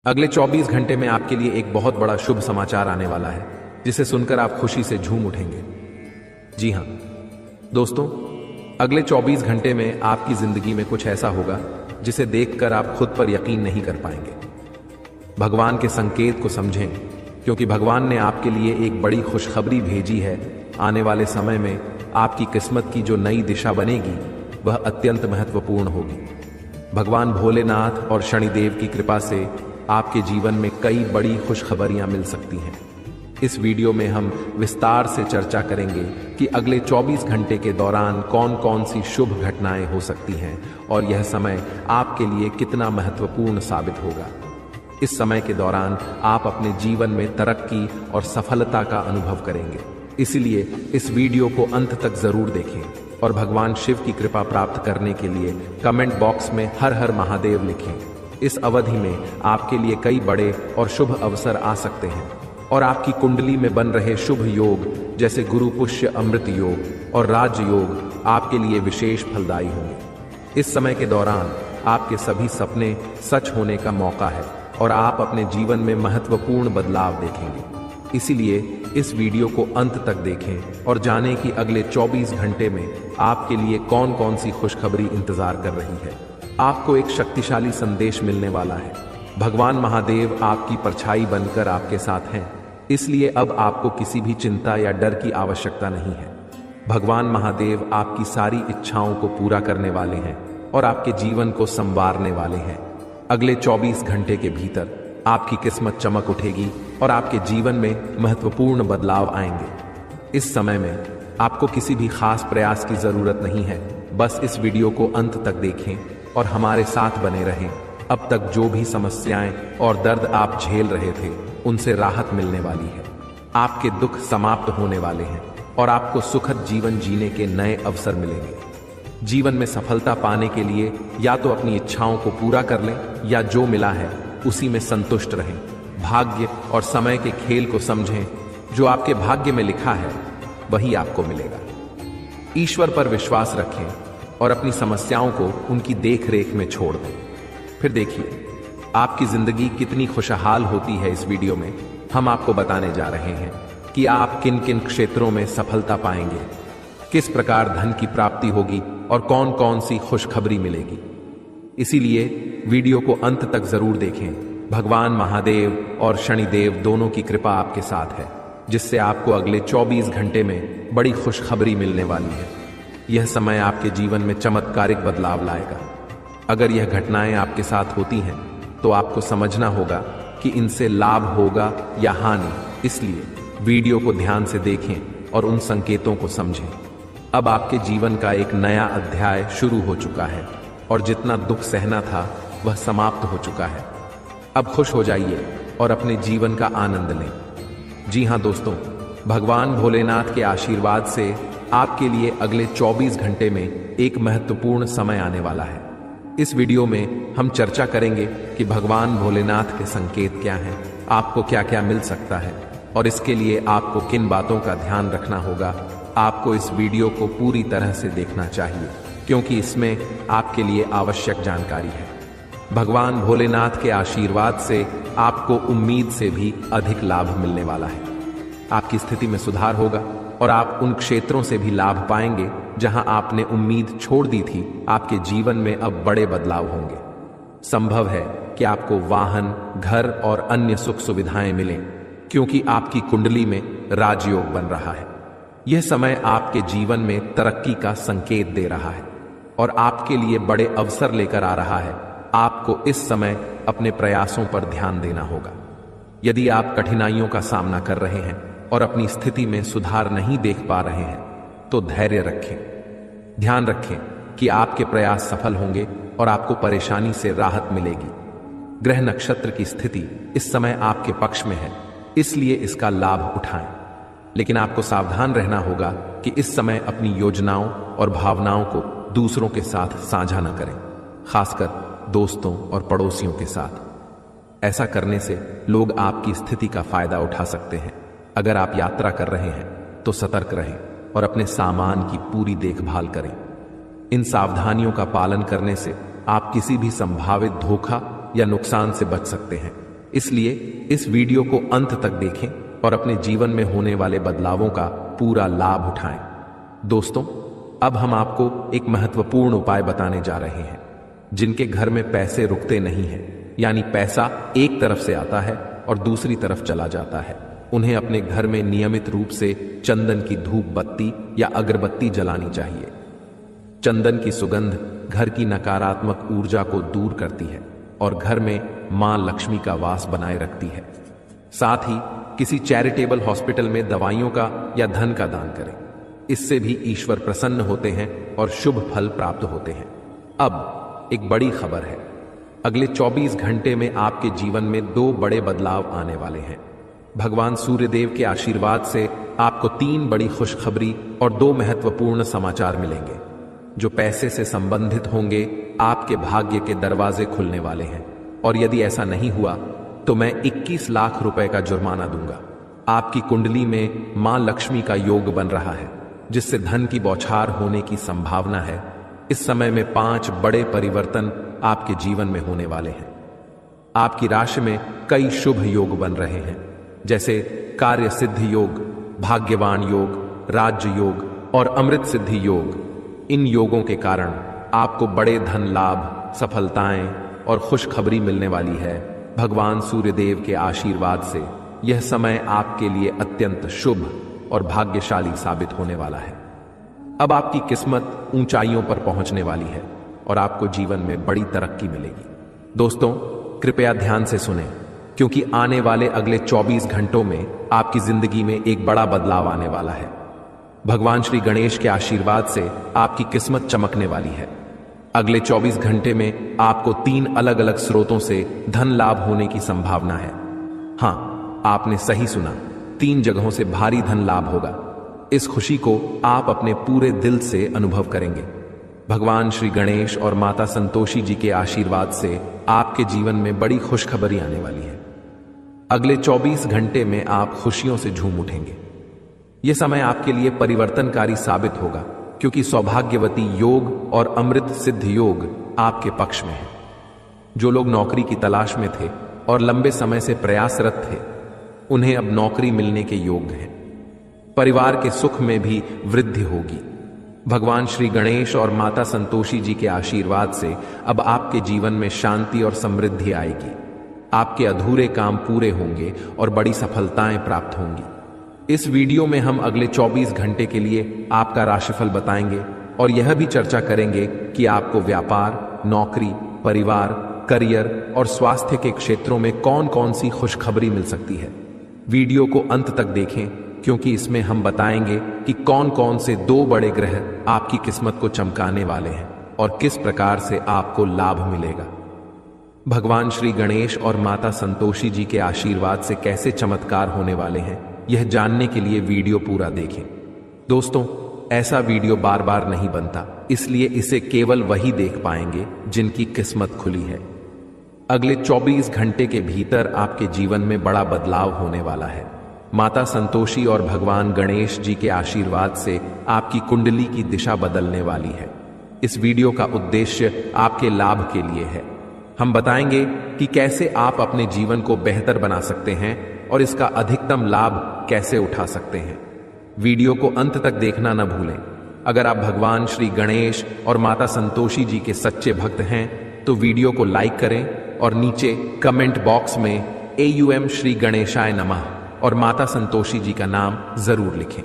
अगले 24 घंटे में आपके लिए एक बहुत बड़ा शुभ समाचार आने वाला है, जिसे सुनकर आप खुशी से झूम उठेंगे। जी हां दोस्तों, अगले 24 घंटे में आपकी जिंदगी में कुछ ऐसा होगा जिसे देखकर आप खुद पर यकीन नहीं कर पाएंगे। भगवान के संकेत को समझें, क्योंकि भगवान ने आपके लिए एक बड़ी खुशखबरी भेजी है। आने वाले समय में आपकी किस्मत की जो नई दिशा बनेगी वह अत्यंत महत्वपूर्ण होगी। भगवान भोलेनाथ और शनिदेव की कृपा से आपके जीवन में कई बड़ी खुशखबरियां मिल सकती हैं। इस वीडियो में हम विस्तार से चर्चा करेंगे कि अगले 24 घंटे के दौरान कौन कौन सी शुभ घटनाएं हो सकती हैं और यह समय आपके लिए कितना महत्वपूर्ण साबित होगा। इस समय के दौरान आप अपने जीवन में तरक्की और सफलता का अनुभव करेंगे, इसलिए इस वीडियो को अंत तक जरूर देखें और भगवान शिव की कृपा प्राप्त करने के लिए कमेंट बॉक्स में हर हर महादेव लिखें। इस अवधि में आपके लिए कई बड़े और शुभ अवसर आ सकते हैं और आपकी कुंडली में बन रहे शुभ योग जैसे गुरु पुष्य अमृत योग और राज योग आपके लिए विशेष फलदायी होंगे। इस समय के दौरान आपके सभी सपने सच होने का मौका है और आप अपने जीवन में महत्वपूर्ण बदलाव देखेंगे। इसीलिए इस वीडियो को अंत तक देखें और जानें कि अगले 24 घंटे में आपके लिए कौन कौन सी खुशखबरी इंतजार कर रही है। आपको एक शक्तिशाली संदेश मिलने वाला है। भगवान महादेव आपकी परछाई बनकर आपके साथ हैं, इसलिए अब आपको किसी भी चिंता या डर की आवश्यकता नहीं है। भगवान महादेव आपकी सारी इच्छाओं को पूरा करने वाले हैं और आपके जीवन को संवारने वाले हैं। अगले 24 घंटे के भीतर आपकी किस्मत चमक उठेगी और आपके जीवन में महत्वपूर्ण बदलाव आएंगे। इस समय में आपको किसी भी खास प्रयास की जरूरत नहीं है, बस इस वीडियो को अंत तक देखें और हमारे साथ बने रहें। अब तक जो भी समस्याएं और दर्द आप झेल रहे थे, उनसे राहत मिलने वाली है। आपके दुख समाप्त होने वाले हैं और आपको सुखद जीवन जीने के नए अवसर मिलेंगे। जीवन में सफलता पाने के लिए या तो अपनी इच्छाओं को पूरा कर लें या जो मिला है उसी में संतुष्ट रहें। भाग्य और समय के खेल को समझें, जो आपके भाग्य में लिखा है वही आपको मिलेगा। ईश्वर पर विश्वास रखें और अपनी समस्याओं को उनकी देखरेख में छोड़ दें। फिर देखिए आपकी जिंदगी कितनी खुशहाल होती है। इस वीडियो में हम आपको बताने जा रहे हैं कि आप किन किन क्षेत्रों में सफलता पाएंगे, किस प्रकार धन की प्राप्ति होगी और कौन कौन सी खुशखबरी मिलेगी। इसीलिए वीडियो को अंत तक जरूर देखें। भगवान महादेव और शनिदेव दोनों की कृपा आपके साथ है, जिससे आपको अगले 24 घंटे में बड़ी खुशखबरी मिलने वाली है। यह समय आपके जीवन में चमत्कारिक बदलाव लाएगा। अगर यह घटनाएं आपके साथ होती हैं तो आपको समझना होगा कि इनसे लाभ होगा या हानि, इसलिए वीडियो को ध्यान से देखें और उन संकेतों को समझें। अब आपके जीवन का एक नया अध्याय शुरू हो चुका है और जितना दुख सहना था वह समाप्त हो चुका है। अब खुश हो जाइए और अपने जीवन का आनंद लें। जी हां दोस्तों, भगवान भोलेनाथ के आशीर्वाद से आपके लिए अगले 24 घंटे में एक महत्वपूर्ण समय आने वाला है। इस वीडियो में हम चर्चा करेंगे कि भगवान भोलेनाथ के संकेत क्या हैं, आपको क्या क्या मिल सकता है और इसके लिए आपको किन बातों का ध्यान रखना होगा। आपको इस वीडियो को पूरी तरह से देखना चाहिए, क्योंकि इसमें आपके लिए आवश्यक जानकारी है। भगवान भोलेनाथ के आशीर्वाद से आपको उम्मीद से भी अधिक लाभ मिलने वाला है। आपकी स्थिति में सुधार होगा और आप उन क्षेत्रों से भी लाभ पाएंगे जहां आपने उम्मीद छोड़ दी थी। आपके जीवन में अब बड़े बदलाव होंगे। संभव है कि आपको वाहन, घर और अन्य सुख सुविधाएं मिलें, क्योंकि आपकी कुंडली में राजयोग बन रहा है। यह समय आपके जीवन में तरक्की का संकेत दे रहा है और आपके लिए बड़े अवसर लेकर आ रहा है। आपको इस समय अपने प्रयासों पर ध्यान देना होगा। यदि आप कठिनाइयों का सामना कर रहे हैं और अपनी स्थिति में सुधार नहीं देख पा रहे हैं तो धैर्य रखें। ध्यान रखें कि आपके प्रयास सफल होंगे और आपको परेशानी से राहत मिलेगी। ग्रह नक्षत्र की स्थिति इस समय आपके पक्ष में है, इसलिए इसका लाभ उठाएं। लेकिन आपको सावधान रहना होगा कि इस समय अपनी योजनाओं और भावनाओं को दूसरों के साथ साझा न करें, खासकर दोस्तों और पड़ोसियों के साथ। ऐसा करने से लोग आपकी स्थिति का फायदा उठा सकते हैं। अगर आप यात्रा कर रहे हैं तो सतर्क रहें और अपने सामान की पूरी देखभाल करें। इन सावधानियों का पालन करने से आप किसी भी संभावित धोखा या नुकसान से बच सकते हैं। इसलिए इस वीडियो को अंत तक देखें और अपने जीवन में होने वाले बदलावों का पूरा लाभ उठाएं। दोस्तों, अब हम आपको एक महत्वपूर्ण उपाय बताने जा रहे हैं। जिनके घर में पैसे रुकते नहीं हैं, यानी पैसा एक तरफ से आता है और दूसरी तरफ चला जाता है, उन्हें अपने घर में नियमित रूप से चंदन की धूप बत्ती या अगरबत्ती जलानी चाहिए। चंदन की सुगंध घर की नकारात्मक ऊर्जा को दूर करती है और घर में मां लक्ष्मी का वास बनाए रखती है। साथ ही किसी चैरिटेबल हॉस्पिटल में दवाइयों का या धन का दान करें। इससे भी ईश्वर प्रसन्न होते हैं और शुभ फल प्राप्त होते हैं। अब एक बड़ी खबर है, अगले 24 घंटे में आपके जीवन में 2 बड़े बदलाव आने वाले हैं। भगवान सूर्यदेव के आशीर्वाद से आपको 3 बड़ी खुशखबरी और 2 महत्वपूर्ण समाचार मिलेंगे। जो पैसे से संबंधित होंगे, आपके भाग्य के दरवाजे खुलने वाले हैं, और यदि ऐसा नहीं हुआ तो मैं 21 लाख रुपए का जुर्माना दूंगा। आपकी कुंडली में मां लक्ष्मी का योग बन रहा है, जिससे धन की बौछार होने की संभावना है। इस समय में 5 बड़े परिवर्तन आपके जीवन में होने वाले हैं। आपकी राशि में कई शुभ योग बन रहे हैं, जैसे कार्य सिद्धि योग, भाग्यवान योग, राज्य योग और अमृत सिद्धि योग। इन योगों के कारण आपको बड़े धन लाभ, सफलताएं और खुशखबरी मिलने वाली है। भगवान सूर्यदेव के आशीर्वाद से यह समय आपके लिए अत्यंत शुभ और भाग्यशाली साबित होने वाला है। अब आपकी किस्मत ऊंचाइयों पर पहुंचने वाली है और आपको जीवन में बड़ी तरक्की मिलेगी। दोस्तों, कृपया ध्यान से सुनें, क्योंकि आने वाले अगले 24 घंटों में आपकी जिंदगी में एक बड़ा बदलाव आने वाला है। भगवान श्री गणेश के आशीर्वाद से आपकी किस्मत चमकने वाली है। अगले 24 घंटे में आपको 3 अलग अलग स्रोतों से धन लाभ होने की संभावना है। हां, आपने सही सुना, 3 जगहों से भारी धन लाभ होगा। इस खुशी को आप अपने पूरे दिल से अनुभव करेंगे। भगवान श्री गणेश और माता संतोषी जी के आशीर्वाद से आपके जीवन में बड़ी खुशखबरी आने वाली है। अगले 24 घंटे में आप खुशियों से झूम उठेंगे। यह समय आपके लिए परिवर्तनकारी साबित होगा, क्योंकि सौभाग्यवती योग और अमृत सिद्ध योग आपके पक्ष में है। जो लोग नौकरी की तलाश में थे और लंबे समय से प्रयासरत थे, उन्हें अब नौकरी मिलने के योग हैं। परिवार के सुख में भी वृद्धि होगी। भगवान श्री गणेश और माता संतोषी जी के आशीर्वाद से अब आपके जीवन में शांति और समृद्धि आएगी। आपके अधूरे काम पूरे होंगे और बड़ी सफलताएं प्राप्त होंगी। इस वीडियो में हम अगले 24 घंटे के लिए आपका राशिफल बताएंगे और यह भी चर्चा करेंगे कि आपको व्यापार, नौकरी, परिवार, करियर और स्वास्थ्य के क्षेत्रों में कौन कौन सी खुशखबरी मिल सकती है। वीडियो को अंत तक देखें, क्योंकि इसमें हम बताएंगे कि कौन कौन से 2 बड़े ग्रह आपकी किस्मत को चमकाने वाले हैं और किस प्रकार से आपको लाभ मिलेगा। भगवान श्री गणेश और माता संतोषी जी के आशीर्वाद से कैसे चमत्कार होने वाले हैं, यह जानने के लिए वीडियो पूरा देखें। दोस्तों, ऐसा वीडियो बार बार नहीं बनता, इसलिए इसे केवल वही देख पाएंगे जिनकी किस्मत खुली है। अगले 24 घंटे के भीतर आपके जीवन में बड़ा बदलाव होने वाला है। माता संतोषी और भगवान गणेश जी के आशीर्वाद से आपकी कुंडली की दिशा बदलने वाली है। इस वीडियो का उद्देश्य आपके लाभ के लिए है। हम बताएंगे कि कैसे आप अपने जीवन को बेहतर बना सकते हैं और इसका अधिकतम लाभ कैसे उठा सकते हैं। वीडियो को अंत तक देखना न भूलें। अगर आप भगवान श्री गणेश और माता संतोषी जी के सच्चे भक्त हैं तो वीडियो को लाइक करें और नीचे कमेंट बॉक्स में AUM श्री गणेशाय नमः और माता संतोषी जी का नाम जरूर लिखें।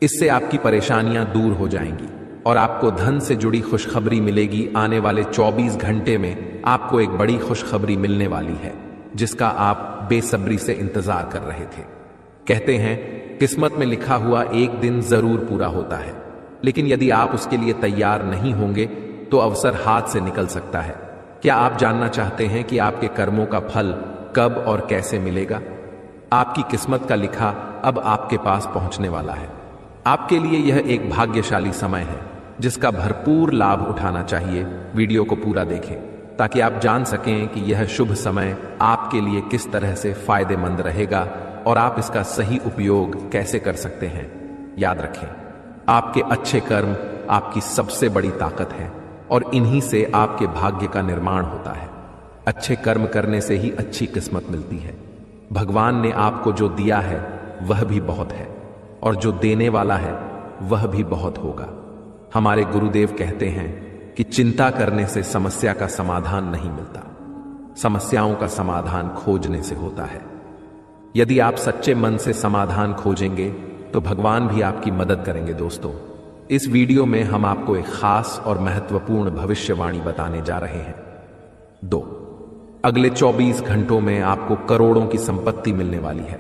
इससे आपकी परेशानियां दूर हो जाएंगी और आपको धन से जुड़ी खुशखबरी मिलेगी। आने वाले 24 घंटे में आपको एक बड़ी खुशखबरी मिलने वाली है, जिसका आप बेसब्री से इंतजार कर रहे थे। कहते हैं, किस्मत में लिखा हुआ एक दिन जरूर पूरा होता है, लेकिन यदि आप उसके लिए तैयार नहीं होंगे तो अवसर हाथ से निकल सकता है। क्या आप जानना चाहते हैं कि आपके कर्मों का फल कब और कैसे मिलेगा? आपकी किस्मत का लिखा अब आपके पास पहुंचने वाला है। आपके लिए यह एक भाग्यशाली समय है, जिसका भरपूर लाभ उठाना चाहिए। वीडियो को पूरा देखें ताकि आप जान सकें कि यह शुभ समय आपके लिए किस तरह से फायदेमंद रहेगा और आप इसका सही उपयोग कैसे कर सकते हैं। याद रखें, आपके अच्छे कर्म आपकी सबसे बड़ी ताकत है और इन्हीं से आपके भाग्य का निर्माण होता है। अच्छे कर्म करने से ही अच्छी किस्मत मिलती है। भगवान ने आपको जो दिया है वह भी बहुत है, और जो देने वाला है वह भी बहुत होगा। हमारे गुरुदेव कहते हैं कि चिंता करने से समस्या का समाधान नहीं मिलता, समस्याओं का समाधान खोजने से होता है। यदि आप सच्चे मन से समाधान खोजेंगे तो भगवान भी आपकी मदद करेंगे। दोस्तों, इस वीडियो में हम आपको एक खास और महत्वपूर्ण भविष्यवाणी बताने जा रहे हैं। 2, अगले 24 घंटों में आपको करोड़ों की संपत्ति मिलने वाली है।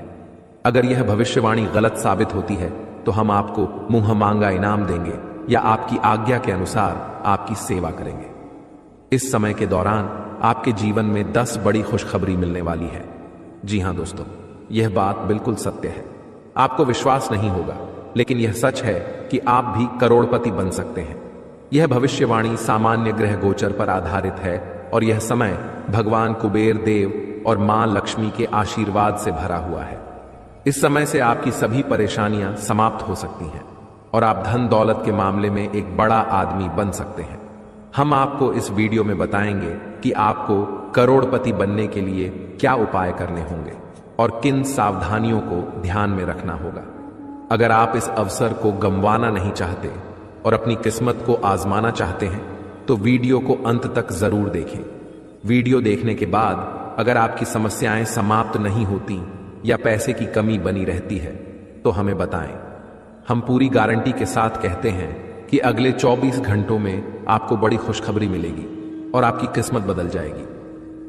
अगर यह भविष्यवाणी गलत साबित होती है तो हम आपको मुंह मांगा इनाम देंगे या आपकी आज्ञा के अनुसार आपकी सेवा करेंगे। इस समय के दौरान आपके जीवन में 10 बड़ी खुशखबरी मिलने वाली है। जी हां दोस्तों, यह बात बिल्कुल सत्य है। आपको विश्वास नहीं होगा, लेकिन यह सच है कि आप भी करोड़पति बन सकते हैं। यह भविष्यवाणी सामान्य ग्रह गोचर पर आधारित है और यह समय भगवान कुबेर देव और मां लक्ष्मी के आशीर्वाद से भरा हुआ है। इस समय से आपकी सभी परेशानियां समाप्त हो सकती हैं और आप धन दौलत के मामले में एक बड़ा आदमी बन सकते हैं। हम आपको इस वीडियो में बताएंगे कि आपको करोड़पति बनने के लिए क्या उपाय करने होंगे और किन सावधानियों को ध्यान में रखना होगा। अगर आप इस अवसर को गंवाना नहीं चाहते और अपनी किस्मत को आजमाना चाहते हैं तो वीडियो को अंत तक जरूर देखें। वीडियो देखने के बाद अगर आपकी समस्याएं समाप्त नहीं होती या पैसे की कमी बनी रहती है तो हमें बताएं। हम पूरी गारंटी के साथ कहते हैं कि अगले 24 घंटों में आपको बड़ी खुशखबरी मिलेगी और आपकी किस्मत बदल जाएगी।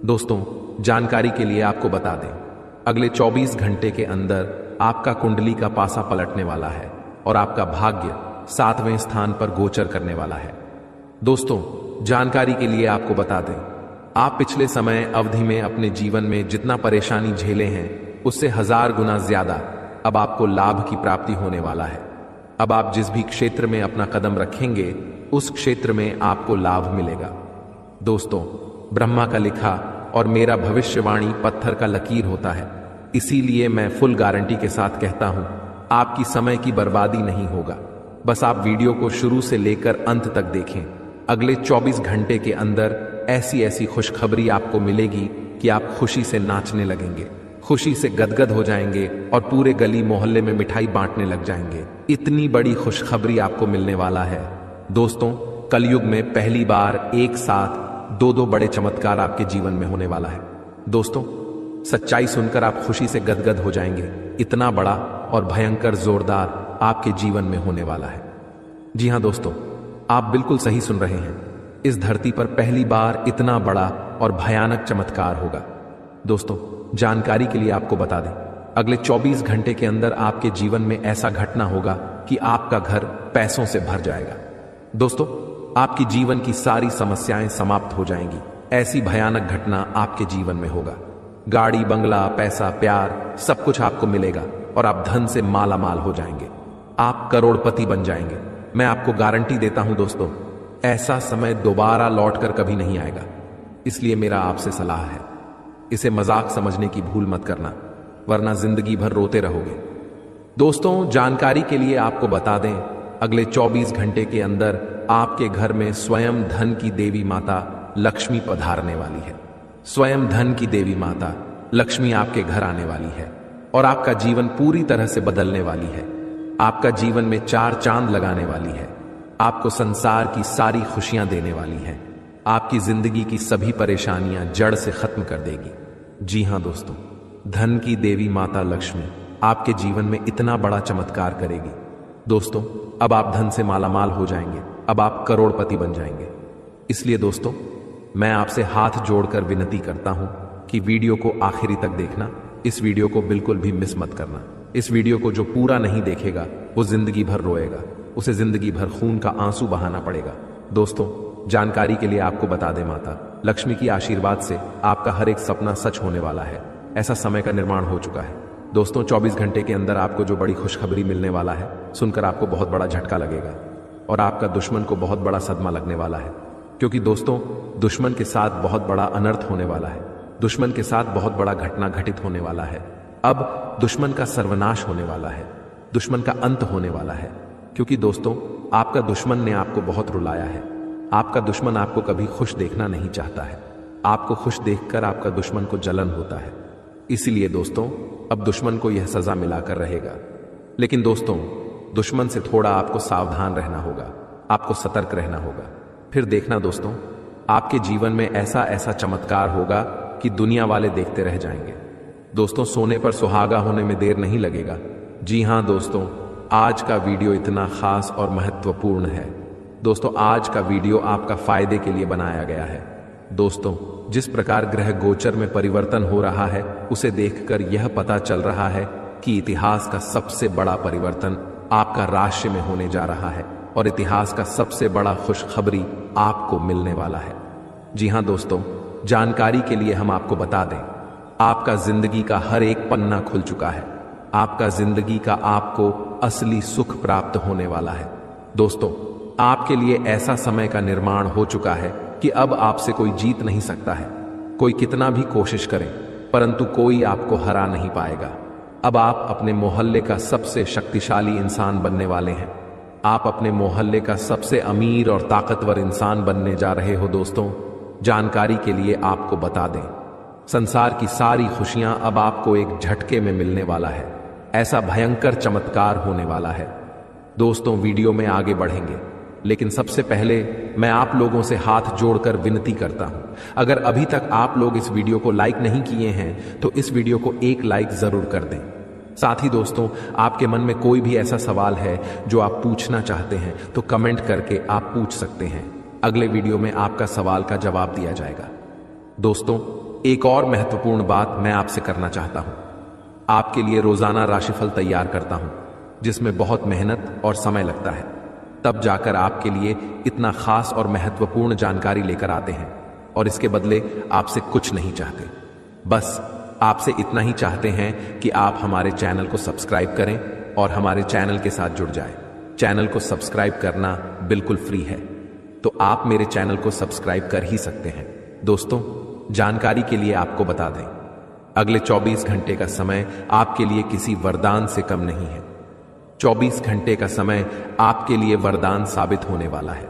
दोस्तों, जानकारी के लिए आपको बता दें, अगले 24 घंटे के अंदर आपका कुंडली का पासा पलटने वाला है और आपका भाग्य 7वें स्थान पर गोचर करने वाला है। दोस्तों, जानकारी के लिए आपको बता दें, आप पिछले समय अवधि में अपने जीवन में जितना परेशानी झेले हैं उससे 1000 गुना ज्यादा अब आपको लाभ की प्राप्ति होने वाला है। अब आप जिस भी क्षेत्र में अपना कदम रखेंगे उस क्षेत्र में आपको लाभ मिलेगा। दोस्तों, ब्रह्मा का लिखा और मेरा भविष्यवाणी पत्थर का लकीर होता है, इसीलिए मैं फुल गारंटी के साथ कहता हूं, आपकी समय की बर्बादी नहीं होगा। बस आप वीडियो को शुरू से लेकर अंत तक देखें। अगले 24 घंटे के अंदर ऐसी ऐसी खुशखबरी आपको मिलेगी कि आप खुशी से नाचने लगेंगे, खुशी से गदगद हो जाएंगे और पूरे गली मोहल्ले में मिठाई बांटने लग जाएंगे। इतनी बड़ी खुशखबरी आपको मिलने वाला है। दोस्तों, कलयुग में पहली बार एक साथ 2 बड़े चमत्कार आपके जीवन में होने वाला है। दोस्तों, सच्चाई सुनकर आप खुशी से गदगद हो जाएंगे। इतना बड़ा और भयंकर जोरदार आपके जीवन में होने वाला है। जी हां दोस्तों, आप बिल्कुल सही सुन रहे हैं। इस धरती पर पहली बार इतना बड़ा और भयानक चमत्कार होगा। दोस्तों, जानकारी के लिए आपको बता दें, अगले 24 घंटे के अंदर आपके जीवन में ऐसा घटना होगा कि आपका घर पैसों से भर जाएगा। दोस्तों, आपकी जीवन की सारी समस्याएं समाप्त हो जाएंगी। ऐसी भयानक घटना आपके जीवन में होगा। गाड़ी, बंगला, पैसा, प्यार सब कुछ आपको मिलेगा और आप धन से माला माल हो जाएंगे। आप करोड़पति बन जाएंगे। मैं आपको गारंटी देता हूं दोस्तों, ऐसा समय दोबारा लौटकर कभी नहीं आएगा। इसलिए मेरा आपसे सलाह है, इसे मजाक समझने की भूल मत करना, वरना जिंदगी भर रोते रहोगे। दोस्तों, जानकारी के लिए आपको बता दें, अगले 24 घंटे के अंदर आपके घर में स्वयं धन की देवी माता लक्ष्मी पधारने वाली है। स्वयं धन की देवी माता लक्ष्मी आपके घर आने वाली है और आपका जीवन पूरी तरह से बदलने वाली है। आपका जीवन में 4 चांद लगाने वाली है। आपको संसार की सारी खुशियां देने वाली है। आपकी जिंदगी की सभी परेशानियां जड़ से खत्म कर देगी। जी हां दोस्तों, धन की देवी माता लक्ष्मी आपके जीवन में इतना बड़ा चमत्कार करेगी। दोस्तों, अब आप धन से मालामाल हो जाएंगे। अब आप करोड़पति बन जाएंगे। इसलिए दोस्तों, मैं आपसे हाथ जोड़कर विनती करता हूं कि वीडियो को आखिरी तक देखना। इस वीडियो को बिल्कुल भी मिस मत करना। इस वीडियो को जो पूरा नहीं देखेगा वो जिंदगी भर रोएगा, उसे जिंदगी भर खून का आंसू बहाना पड़ेगा। दोस्तों, जानकारी के लिए आपको बता दें, माता लक्ष्मी की आशीर्वाद से आपका हर एक सपना सच होने वाला है। ऐसा समय का निर्माण हो चुका है। दोस्तों, 24 घंटे के अंदर आपको जो बड़ी खुशखबरी मिलने वाला है, सुनकर आपको बहुत बड़ा झटका लगेगा और आपका दुश्मन को बहुत बड़ा सदमा लगने वाला है। क्योंकि दोस्तों, दुश्मन के साथ बहुत बड़ा अनर्थ होने वाला है। दुश्मन के साथ बहुत बड़ा घटना घटित होने वाला है। अब दुश्मन का सर्वनाश होने वाला है, दुश्मन का अंत होने वाला है। क्योंकि दोस्तों, आपका दुश्मन ने आपको बहुत रुलाया है। आपका दुश्मन आपको कभी खुश देखना नहीं चाहता है। आपको खुश देखकर आपका दुश्मन को जलन होता है। इसीलिए दोस्तों, अब दुश्मन को यह सजा मिलाकर रहेगा। लेकिन दोस्तों, दुश्मन से थोड़ा आपको सावधान रहना होगा, आपको सतर्क रहना होगा। फिर देखना दोस्तों, आपके जीवन में ऐसा ऐसा चमत्कार होगा कि दुनिया वाले देखते रह जाएंगे। दोस्तों, सोने पर सुहागा होने में देर नहीं लगेगा। जी हां दोस्तों, आज का वीडियो इतना खास और महत्वपूर्ण है। दोस्तों, आज का वीडियो आपका फायदे के लिए बनाया गया है। दोस्तों, जिस प्रकार ग्रह गोचर में परिवर्तन हो रहा है, उसे देखकर यह पता चल रहा है कि इतिहास का सबसे बड़ा परिवर्तन आपका राशि में होने जा रहा है और इतिहास का सबसे बड़ा खुशखबरी आपको मिलने वाला है। जी हां दोस्तों, जानकारी के लिए हम आपको बता दें, आपका जिंदगी का हर एक पन्ना खुल चुका है। आपका जिंदगी का आपको असली सुख प्राप्त होने वाला है। दोस्तों, आपके लिए ऐसा समय का निर्माण हो चुका है कि अब आपसे कोई जीत नहीं सकता है। कोई कितना भी कोशिश करे, परंतु कोई आपको हरा नहीं पाएगा। अब आप अपने मोहल्ले का सबसे शक्तिशाली इंसान बनने वाले हैं। आप अपने मोहल्ले का सबसे अमीर और ताकतवर इंसान बनने जा रहे हो। दोस्तों, जानकारी के लिए आपको बता दें, संसार की सारी खुशियां अब आपको एक झटके में मिलने वाला है। ऐसा भयंकर चमत्कार होने वाला है। दोस्तों, वीडियो में आगे बढ़ेंगे, लेकिन सबसे पहले मैं आप लोगों से हाथ जोड़कर विनती करता हूं, अगर अभी तक आप लोग इस वीडियो को लाइक नहीं किए हैं तो इस वीडियो को एक लाइक जरूर कर दें। साथ ही दोस्तों, आपके मन में कोई भी ऐसा सवाल है जो आप पूछना चाहते हैं तो कमेंट करके आप पूछ सकते हैं। अगले वीडियो में आपका सवाल का जवाब दिया जाएगा। दोस्तों, एक और महत्वपूर्ण बात मैं आपसे करना चाहता हूं। आपके लिए रोजाना राशिफल तैयार करता हूं, जिसमें बहुत मेहनत और समय लगता है। तब जाकर आपके लिए इतना खास और महत्वपूर्ण जानकारी लेकर आते हैं, और इसके बदले आपसे कुछ नहीं चाहते। बस आपसे इतना ही चाहते हैं कि आप हमारे चैनल को सब्सक्राइब करें और हमारे चैनल के साथ जुड़ जाएं। चैनल को सब्सक्राइब करना बिल्कुल फ्री है, तो आप मेरे चैनल को सब्सक्राइब कर ही सकते हैं। दोस्तों, जानकारी के लिए आपको बता दें, अगले 24 घंटे का समय आपके लिए किसी वरदान से कम नहीं है। 24 घंटे का समय आपके लिए वरदान साबित होने वाला है।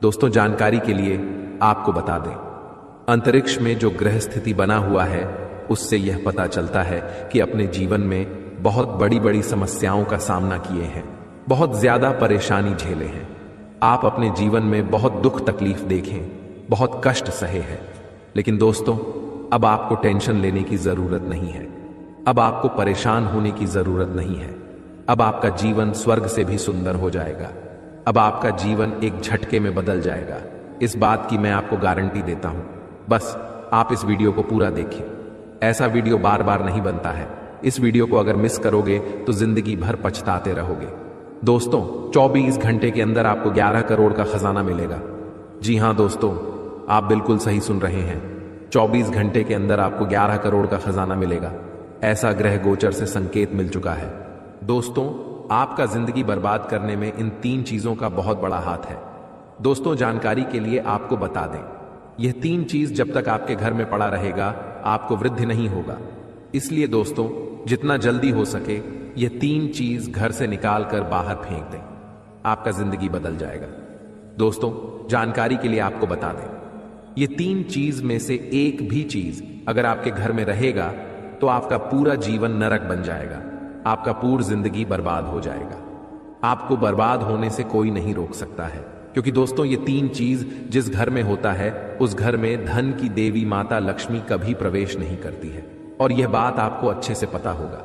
दोस्तों, जानकारी के लिए आपको बता दें, अंतरिक्ष में जो ग्रह स्थिति बना हुआ है, उससे यह पता चलता है कि अपने जीवन में बहुत बड़ी बड़ी समस्याओं का सामना किए हैं, बहुत ज्यादा परेशानी झेले हैं। आप अपने जीवन में बहुत दुख तकलीफ देखें, बहुत कष्ट सहे हैं। लेकिन दोस्तों, अब आपको टेंशन लेने की जरूरत नहीं है। अब आपको परेशान होने की जरूरत नहीं है। अब आपका जीवन स्वर्ग से भी सुंदर हो जाएगा। अब आपका जीवन एक झटके में बदल जाएगा। इस बात की मैं आपको गारंटी देता हूं। बस आप इस वीडियो को पूरा देखें। ऐसा वीडियो बार बार नहीं बनता है। इस वीडियो को अगर मिस करोगे तो जिंदगी भर पछताते रहोगे। दोस्तों, 24 घंटे के अंदर आपको 11 करोड़ का खजाना मिलेगा। जी हां दोस्तों, आप बिल्कुल सही सुन रहे हैं। 24 घंटे के अंदर आपको 11 करोड़ का खजाना मिलेगा। ऐसा ग्रह गोचर से संकेत मिल चुका है। दोस्तों, आपका जिंदगी बर्बाद करने में इन 3 चीजों का बहुत बड़ा हाथ है। दोस्तों, जानकारी के लिए आपको बता दें, यह 3 चीज जब तक आपके घर में पड़ा रहेगा, आपको वृद्धि नहीं होगा। इसलिए दोस्तों, जितना जल्दी हो सके ये 3 चीज घर से निकाल कर बाहर फेंक दें, आपका जिंदगी बदल जाएगा। दोस्तों, जानकारी के लिए आपको बता दें, ये 3 चीज में से एक भी चीज अगर आपके घर में रहेगा तो आपका पूरा जीवन नरक बन जाएगा। आपका पूरी जिंदगी बर्बाद हो जाएगा। आपको बर्बाद होने से कोई नहीं रोक सकता है, क्योंकि दोस्तों, ये 3 चीज जिस घर में होता है, उस घर में धन की देवी माता लक्ष्मी कभी प्रवेश नहीं करती है। और यह बात आपको अच्छे से पता होगा।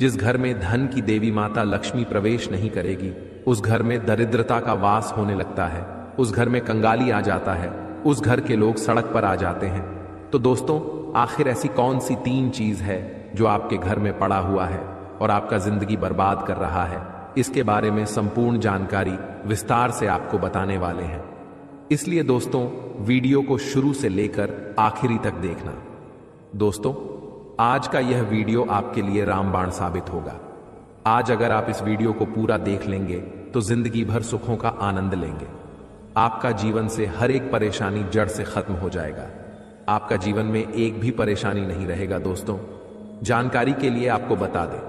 जिस घर में धन की देवी माता लक्ष्मी प्रवेश नहीं करेगी, उस घर में दरिद्रता का वास होने लगता है। उस घर में कंगाली आ जाता है। उस घर के लोग सड़क पर आ जाते हैं। तो दोस्तों, आखिर ऐसी कौन सी 3 चीज है जो आपके घर में पड़ा हुआ है और आपका जिंदगी बर्बाद कर रहा है? इसके बारे में संपूर्ण जानकारी विस्तार से आपको बताने वाले हैं। इसलिए दोस्तों, वीडियो को शुरू से लेकर आखिरी तक देखना। दोस्तों, आज का यह वीडियो आपके लिए रामबाण साबित होगा। आज अगर आप इस वीडियो को पूरा देख लेंगे तो जिंदगी भर सुखों का आनंद लेंगे। आपका जीवन से हर एक परेशानी जड़ से खत्म हो जाएगा। आपका जीवन में एक भी परेशानी नहीं रहेगा। दोस्तों, जानकारी के लिए आपको बता दें,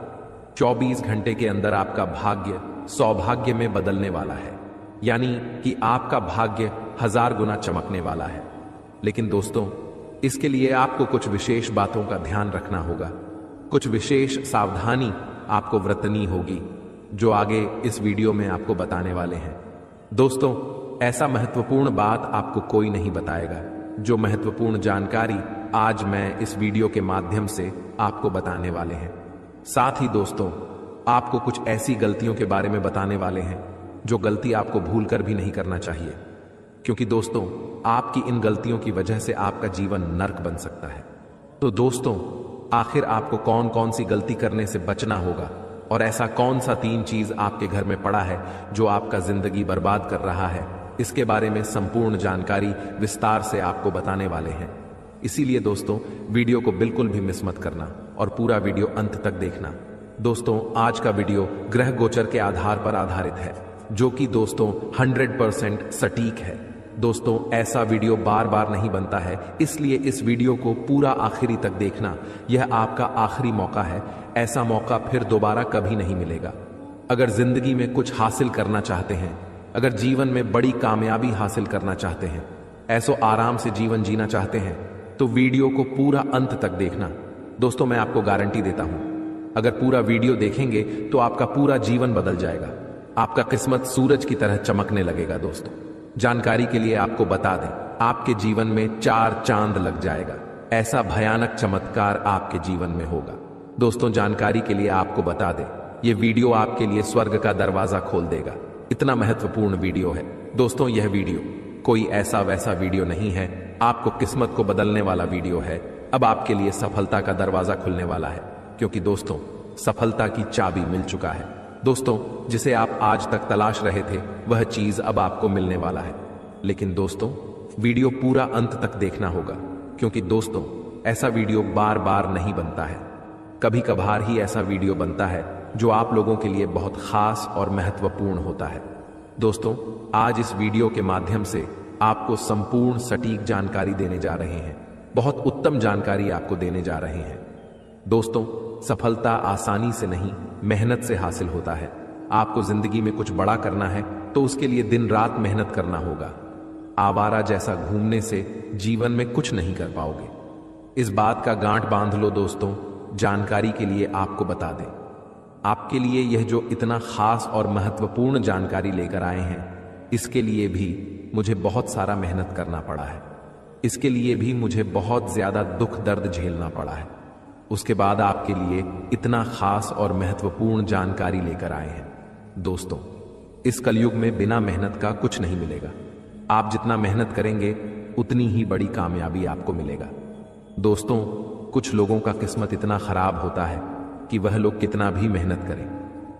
24 घंटे के अंदर आपका भाग्य सौभाग्य में बदलने वाला है, यानी कि आपका भाग्य 1000 गुना चमकने वाला है। लेकिन दोस्तों, इसके लिए आपको कुछ विशेष बातों का ध्यान रखना होगा, कुछ विशेष सावधानी आपको बरतनी होगी, जो आगे इस वीडियो में आपको बताने वाले हैं। दोस्तों, ऐसा महत्वपूर्ण बात आपको कोई नहीं बताएगा। जो महत्वपूर्ण जानकारी आज मैं इस वीडियो के माध्यम से आपको बताने वाले हैं। साथ ही दोस्तों, आपको कुछ ऐसी गलतियों के बारे में बताने वाले हैं जो गलती आपको भूलकर भी नहीं करना चाहिए, क्योंकि दोस्तों आपकी इन गलतियों की वजह से आपका जीवन नर्क बन सकता है। तो दोस्तों, आखिर आपको कौन कौन सी गलती करने से बचना होगा और ऐसा कौन सा 3 चीज आपके घर में पड़ा है जो आपका जिंदगी बर्बाद कर रहा है, इसके बारे में संपूर्ण जानकारी विस्तार से आपको बताने वाले हैं। इसीलिए दोस्तों, वीडियो को बिल्कुल भी मिस मत करना और पूरा वीडियो अंत तक देखना। दोस्तों, आज का वीडियो ग्रह गोचर के आधार पर आधारित है, जो कि दोस्तों 100% सटीक है। दोस्तों, ऐसा वीडियो बार बार नहीं बनता है, इसलिए इस वीडियो को पूरा आखिरी तक देखना। यह आपका आखिरी मौका है, ऐसा मौका फिर दोबारा कभी नहीं मिलेगा। अगर जिंदगी में कुछ हासिल करना चाहते हैं, अगर जीवन में बड़ी कामयाबी हासिल करना चाहते हैं, ऐसो आराम से जीवन जीना चाहते हैं, तो वीडियो को पूरा अंत तक देखना। दोस्तों, मैं आपको गारंटी देता हूं, अगर पूरा वीडियो देखेंगे तो आपका पूरा जीवन बदल जाएगा, आपका किस्मत सूरज की तरह चमकने लगेगा। दोस्तों, जानकारी के लिए आपको बता दें, आपके जीवन में 4 चांद लग जाएगा। ऐसा भयानक चमत्कार आपके जीवन में होगा। दोस्तों, जानकारी के लिए आपको बता दें, यह वीडियो आपके लिए स्वर्ग का दरवाजा खोल देगा। इतना महत्वपूर्ण वीडियो है। दोस्तों, यह वीडियो कोई ऐसा वैसा वीडियो नहीं है, आपको किस्मत को बदलने वाला वीडियो है। अब आपके लिए सफलता का दरवाजा खुलने वाला है, क्योंकि दोस्तों सफलता की चाबी मिल चुका है। दोस्तों, जिसे आप आज तक तलाश रहे थे, वह चीज अब आपको मिलने वाला है। लेकिन दोस्तों, वीडियो पूरा अंत तक देखना होगा, क्योंकि दोस्तों ऐसा वीडियो बार बार नहीं बनता है। कभी कभार ही ऐसा वीडियो बनता है जो आप लोगों के लिए बहुत खास और महत्वपूर्ण होता है। दोस्तों, आज इस वीडियो के माध्यम से आपको संपूर्ण सटीक जानकारी देने जा रहे हैं, बहुत उत्तम जानकारी आपको देने जा रहे हैं। दोस्तों, सफलता आसानी से नहीं, मेहनत से हासिल होता है। आपको जिंदगी में कुछ बड़ा करना है तो उसके लिए दिन रात मेहनत करना होगा। आवारा जैसा घूमने से जीवन में कुछ नहीं कर पाओगे। इस बात का गांठ बांध लो। दोस्तों, जानकारी के लिए आपको बता दें, आपके लिए यह जो इतना खास और महत्वपूर्ण जानकारी लेकर आए हैं, इसके लिए भी मुझे बहुत सारा मेहनत करना पड़ा है। इसके लिए भी मुझे बहुत ज्यादा दुख दर्द झेलना पड़ा है। उसके बाद आपके लिए इतना खास और महत्वपूर्ण जानकारी लेकर आए हैं। दोस्तों, इस कलयुग में बिना मेहनत का कुछ नहीं मिलेगा। आप जितना मेहनत करेंगे उतनी ही बड़ी कामयाबी आपको मिलेगा। दोस्तों, कुछ लोगों का किस्मत इतना खराब होता है कि वह लोग कितना भी मेहनत करें,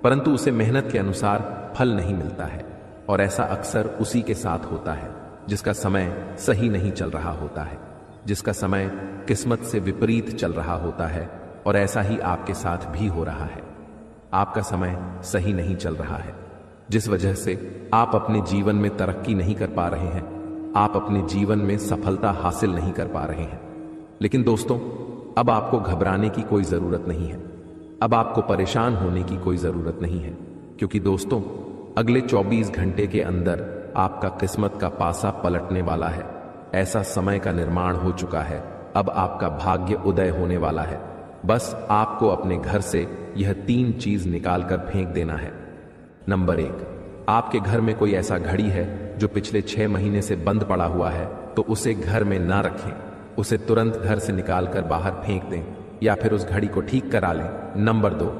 परंतु उसे मेहनत के अनुसार फल नहीं मिलता है। और ऐसा अक्सर उसी के साथ होता है जिसका समय सही नहीं चल रहा होता है, जिसका समय किस्मत से विपरीत चल रहा होता है। और ऐसा ही आपके साथ भी हो रहा है। आपका समय सही नहीं चल रहा है, जिस वजह से आप अपने जीवन में तरक्की नहीं कर पा रहे हैं, आप अपने जीवन में सफलता हासिल नहीं कर पा रहे हैं। लेकिन दोस्तों, अब आपको घबराने की कोई जरूरत नहीं है, अब आपको परेशान होने की कोई जरूरत नहीं है, क्योंकि दोस्तों अगले 24 घंटे के अंदर आपका किस्मत का पासा पलटने वाला है। ऐसा समय का निर्माण हो चुका है। अब आपका भाग्य उदय होने वाला है। बस आपको अपने घर से यह 3 चीज निकाल कर फेंक देना है। नंबर 1, आपके घर में कोई ऐसा घड़ी है जो पिछले 6 महीने से बंद पड़ा हुआ है, तो उसे घर में ना रखें, उसे तुरंत घर से निकाल कर बाहर फेंक दें या फिर उस घड़ी को ठीक करा लें। नंबर 2,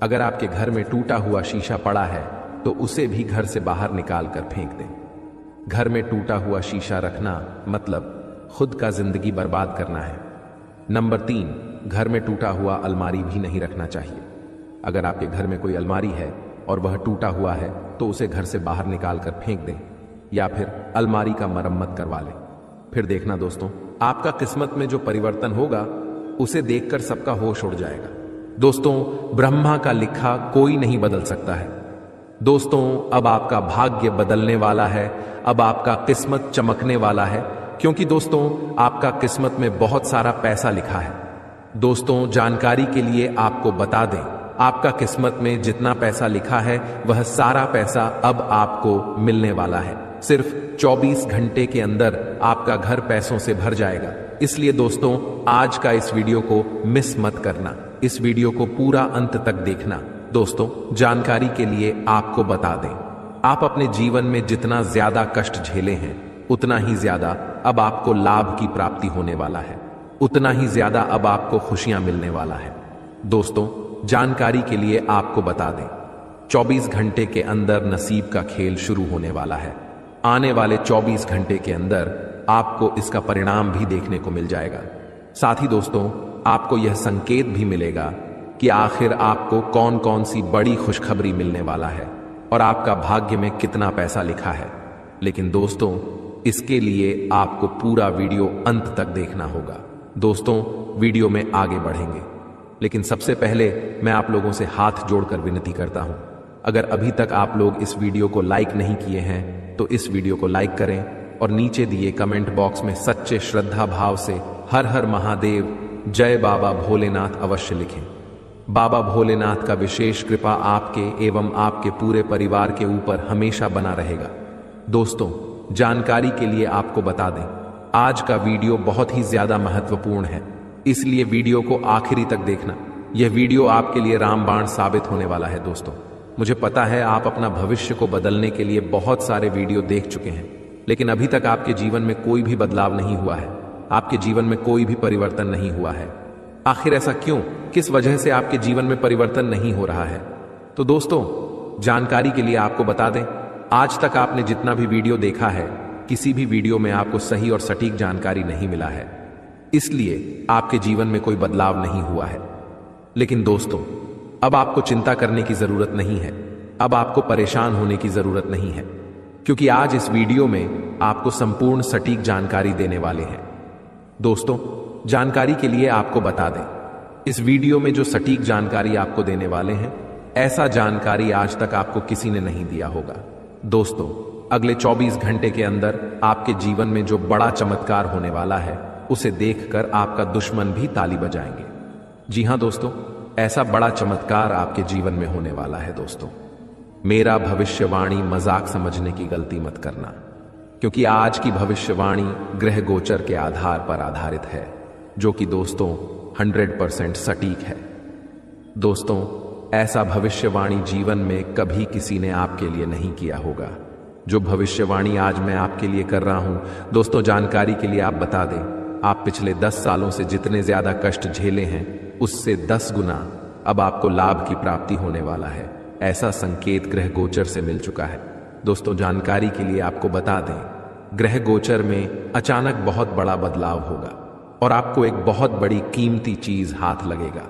अगर आपके घर में टूटा हुआ शीशा पड़ा है तो उसे भी घर से बाहर निकाल कर फेंक दें। घर में टूटा हुआ शीशा रखना मतलब खुद का जिंदगी बर्बाद करना है। नंबर 3, घर में टूटा हुआ अलमारी भी नहीं रखना चाहिए। अगर आपके घर में कोई अलमारी है और वह टूटा हुआ है तो उसे घर से बाहर निकाल कर फेंक दें या फिर अलमारी का मरम्मत करवा लें। फिर देखना दोस्तों, आपका किस्मत में जो परिवर्तन होगा उसे देखकर सबका होश उड़ जाएगा। दोस्तों, ब्रह्मा का लिखा कोई नहीं बदल सकता है। दोस्तों, अब आपका भाग्य बदलने वाला है, अब आपका किस्मत चमकने वाला है, क्योंकि दोस्तों आपका किस्मत में बहुत सारा पैसा लिखा है। दोस्तों, जानकारी के लिए आपको बता दें, आपका किस्मत में जितना पैसा लिखा है वह सारा पैसा अब आपको मिलने वाला है। सिर्फ 24 घंटे के अंदर आपका घर पैसों से भर जाएगा। इसलिए दोस्तों आज का इस वीडियो को मिस मत करना, इस वीडियो को पूरा अंत तक देखना। दोस्तों जानकारी के लिए आपको बता दें, आप अपने जीवन में जितना ज्यादा कष्ट झेले हैं उतना ही ज्यादा अब आपको लाभ की प्राप्ति होने वाला है, उतना ही ज्यादा अब आपको खुशियां मिलने वाला है। दोस्तों जानकारी के लिए आपको बता दें, 24 घंटे के अंदर नसीब का खेल शुरू होने वाला है। आने वाले 24 घंटे के अंदर आपको इसका परिणाम भी देखने को मिल जाएगा। साथ ही दोस्तों आपको यह संकेत भी मिलेगा कि आखिर आपको कौन कौन सी बड़ी खुशखबरी मिलने वाला है और आपका भाग्य में कितना पैसा लिखा है। लेकिन दोस्तों इसके लिए आपको पूरा वीडियो अंत तक देखना होगा। दोस्तों वीडियो में आगे बढ़ेंगे, लेकिन सबसे पहले मैं आप लोगों से हाथ जोड़कर विनती करता हूं, अगर अभी तक आप लोग इस वीडियो को लाइक नहीं किए हैं तो इस वीडियो को लाइक करें और नीचे दिए कमेंट बॉक्स में सच्चे श्रद्धा भाव से हर हर महादेव, जय बाबा भोलेनाथ अवश्य लिखें। बाबा भोलेनाथ का विशेष कृपा आपके एवं आपके पूरे परिवार के ऊपर हमेशा बना रहेगा। दोस्तों जानकारी के लिए आपको बता दें, आज का वीडियो बहुत ही ज्यादा महत्वपूर्ण है, इसलिए वीडियो को आखिरी तक देखना। यह वीडियो आपके लिए रामबाण साबित होने वाला है। दोस्तों मुझे पता है आप अपना भविष्य को बदलने के लिए बहुत सारे वीडियो देख चुके हैं, लेकिन अभी तक आपके जीवन में कोई भी बदलाव नहीं हुआ है, आपके जीवन में कोई भी परिवर्तन नहीं हुआ है। आखिर ऐसा क्यों, किस वजह से आपके जीवन में परिवर्तन नहीं हो रहा है? तो दोस्तों जानकारी के लिए आपको बता दें, आज तक आपने जितना भी वीडियो देखा है, किसी भी वीडियो में आपको सही और सटीक जानकारी नहीं मिला है, इसलिए आपके जीवन में कोई बदलाव नहीं हुआ है। लेकिन दोस्तों अब आपको चिंता करने की जरूरत नहीं है, अब आपको परेशान होने की जरूरत नहीं है, क्योंकि आज इस वीडियो में आपको संपूर्ण सटीक जानकारी देने वाले हैं। दोस्तों जानकारी के लिए आपको बता दें, इस वीडियो में जो सटीक जानकारी आपको देने वाले हैं, ऐसा जानकारी आज तक आपको किसी ने नहीं दिया होगा। दोस्तों अगले 24 घंटे के अंदर आपके जीवन में जो बड़ा चमत्कार होने वाला है, उसे देखकर आपका दुश्मन भी ताली बजाएंगे। जी हां दोस्तों, ऐसा बड़ा चमत्कार आपके जीवन में होने वाला है। दोस्तों मेरा भविष्यवाणी मजाक समझने की गलती मत करना, क्योंकि आज की भविष्यवाणी ग्रह गोचर के आधार पर आधारित है, जो कि दोस्तों 100% सटीक है। दोस्तों ऐसा भविष्यवाणी जीवन में कभी किसी ने आपके लिए नहीं किया होगा, जो भविष्यवाणी आज मैं आपके लिए कर रहा हूं। दोस्तों जानकारी के लिए आप बता दें, आप पिछले 10 सालों से जितने ज्यादा कष्ट झेले हैं उससे 10 गुना अब आपको लाभ की प्राप्ति होने वाला है, ऐसा संकेत ग्रह गोचर से मिल चुका है। दोस्तों जानकारी के लिए आपको बता दें, ग्रह गोचर में अचानक बहुत बड़ा बदलाव होगा और आपको एक बहुत बड़ी कीमती चीज हाथ लगेगा।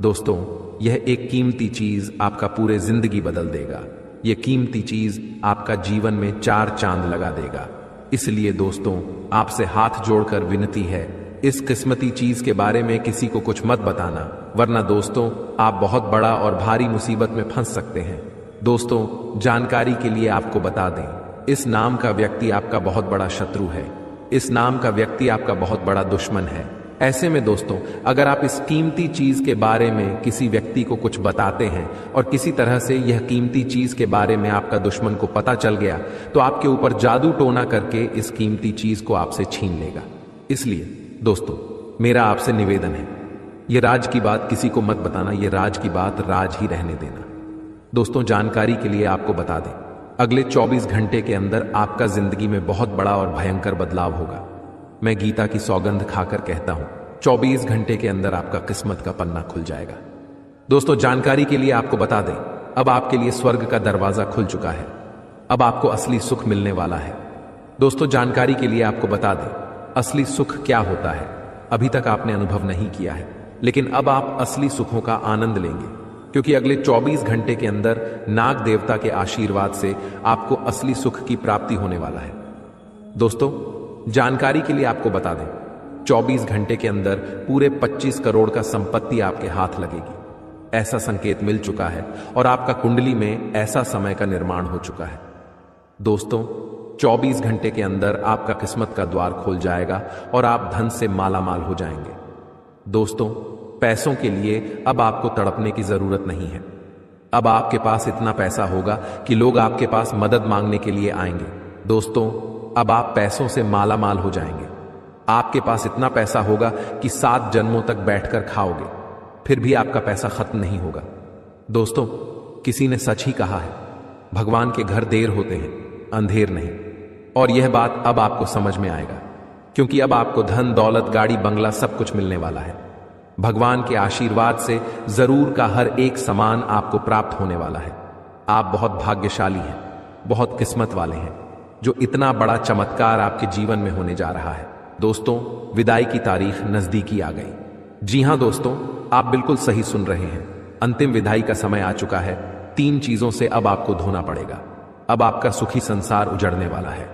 दोस्तों यह एक कीमती चीज आपका पूरे जिंदगी बदल देगा, यह कीमती चीज आपका जीवन में 4 चांद लगा देगा। इसलिए दोस्तों आपसे हाथ जोड़कर विनती है, इस किस्मती चीज के बारे में किसी को कुछ मत बताना, वरना दोस्तों आप बहुत बड़ा और भारी मुसीबत में फंस सकते हैं। दोस्तों जानकारी के लिए आपको बता दें, इस नाम का व्यक्ति आपका बहुत बड़ा शत्रु है, इस नाम का व्यक्ति आपका बहुत बड़ा दुश्मन है। ऐसे में दोस्तों अगर आप इस कीमती चीज के बारे में किसी व्यक्ति को कुछ बताते हैं और किसी तरह से यह कीमती चीज के बारे में आपका दुश्मन को पता चल गया, तो आपके ऊपर जादू टोना करके इस कीमती चीज को आपसे छीन लेगा। इसलिए दोस्तों मेरा आपसे निवेदन है, यह राज की बात किसी को मत बताना, यह राज की बात राज ही रहने देना। दोस्तों जानकारी के लिए आपको बता दें, अगले 24 घंटे के अंदर आपका जिंदगी में बहुत बड़ा और भयंकर बदलाव होगा। मैं गीता की सौगंध खाकर कहता हूं, 24 घंटे के अंदर आपका किस्मत का पन्ना खुल जाएगा। दोस्तों जानकारी के लिए आपको बता दें, अब आपके लिए स्वर्ग का दरवाजा खुल चुका है, अब आपको असली सुख मिलने वाला है। दोस्तों जानकारी के लिए आपको बता दें, असली सुख क्या होता है अभी तक आपने अनुभव नहीं किया है, लेकिन अब आप असली सुखों का आनंद लेंगे, क्योंकि अगले 24 घंटे के अंदर नाग देवता के आशीर्वाद से आपको असली सुख की प्राप्ति होने वाला है। दोस्तों जानकारी के लिए आपको बता दें, 24 घंटे के अंदर पूरे 25 करोड़ का संपत्ति आपके हाथ लगेगी, ऐसा संकेत मिल चुका है और आपका कुंडली में ऐसा समय का निर्माण हो चुका है। दोस्तों 24 घंटे के अंदर आपका किस्मत का द्वार खोल जाएगा और आप धन से मालामाल हो जाएंगे। दोस्तों पैसों के लिए अब आपको तड़पने की जरूरत नहीं है, अब आपके पास इतना पैसा होगा कि लोग आपके पास मदद मांगने के लिए आएंगे। दोस्तों अब आप पैसों से मालामाल हो जाएंगे, आपके पास इतना पैसा होगा कि 7 जन्मों तक बैठकर खाओगे, फिर भी आपका पैसा खत्म नहीं होगा। दोस्तों, किसी ने सच ही कहा है, भगवान के घर देर होते हैं, अंधेर नहीं। और यह बात अब आपको समझ में आएगा, क्योंकि अब आपको धन, दौलत, गाड़ी, बंगला सब कुछ मिलने वाला है। भगवान के आशीर्वाद से जरूर का हर एक सामान आपको प्राप्त होने वाला है। आप बहुत भाग्यशाली हैं, बहुत किस्मत वाले हैं, जो इतना बड़ा चमत्कार आपके जीवन में होने जा रहा है। दोस्तों, विदाई की तारीख नजदीकी आ गई। जी हां दोस्तों, आप बिल्कुल सही सुन रहे हैं। अंतिम विदाई का समय आ चुका है। 3 चीजों से अब आपको धोना पड़ेगा। अब आपका सुखी संसार उजड़ने वाला है,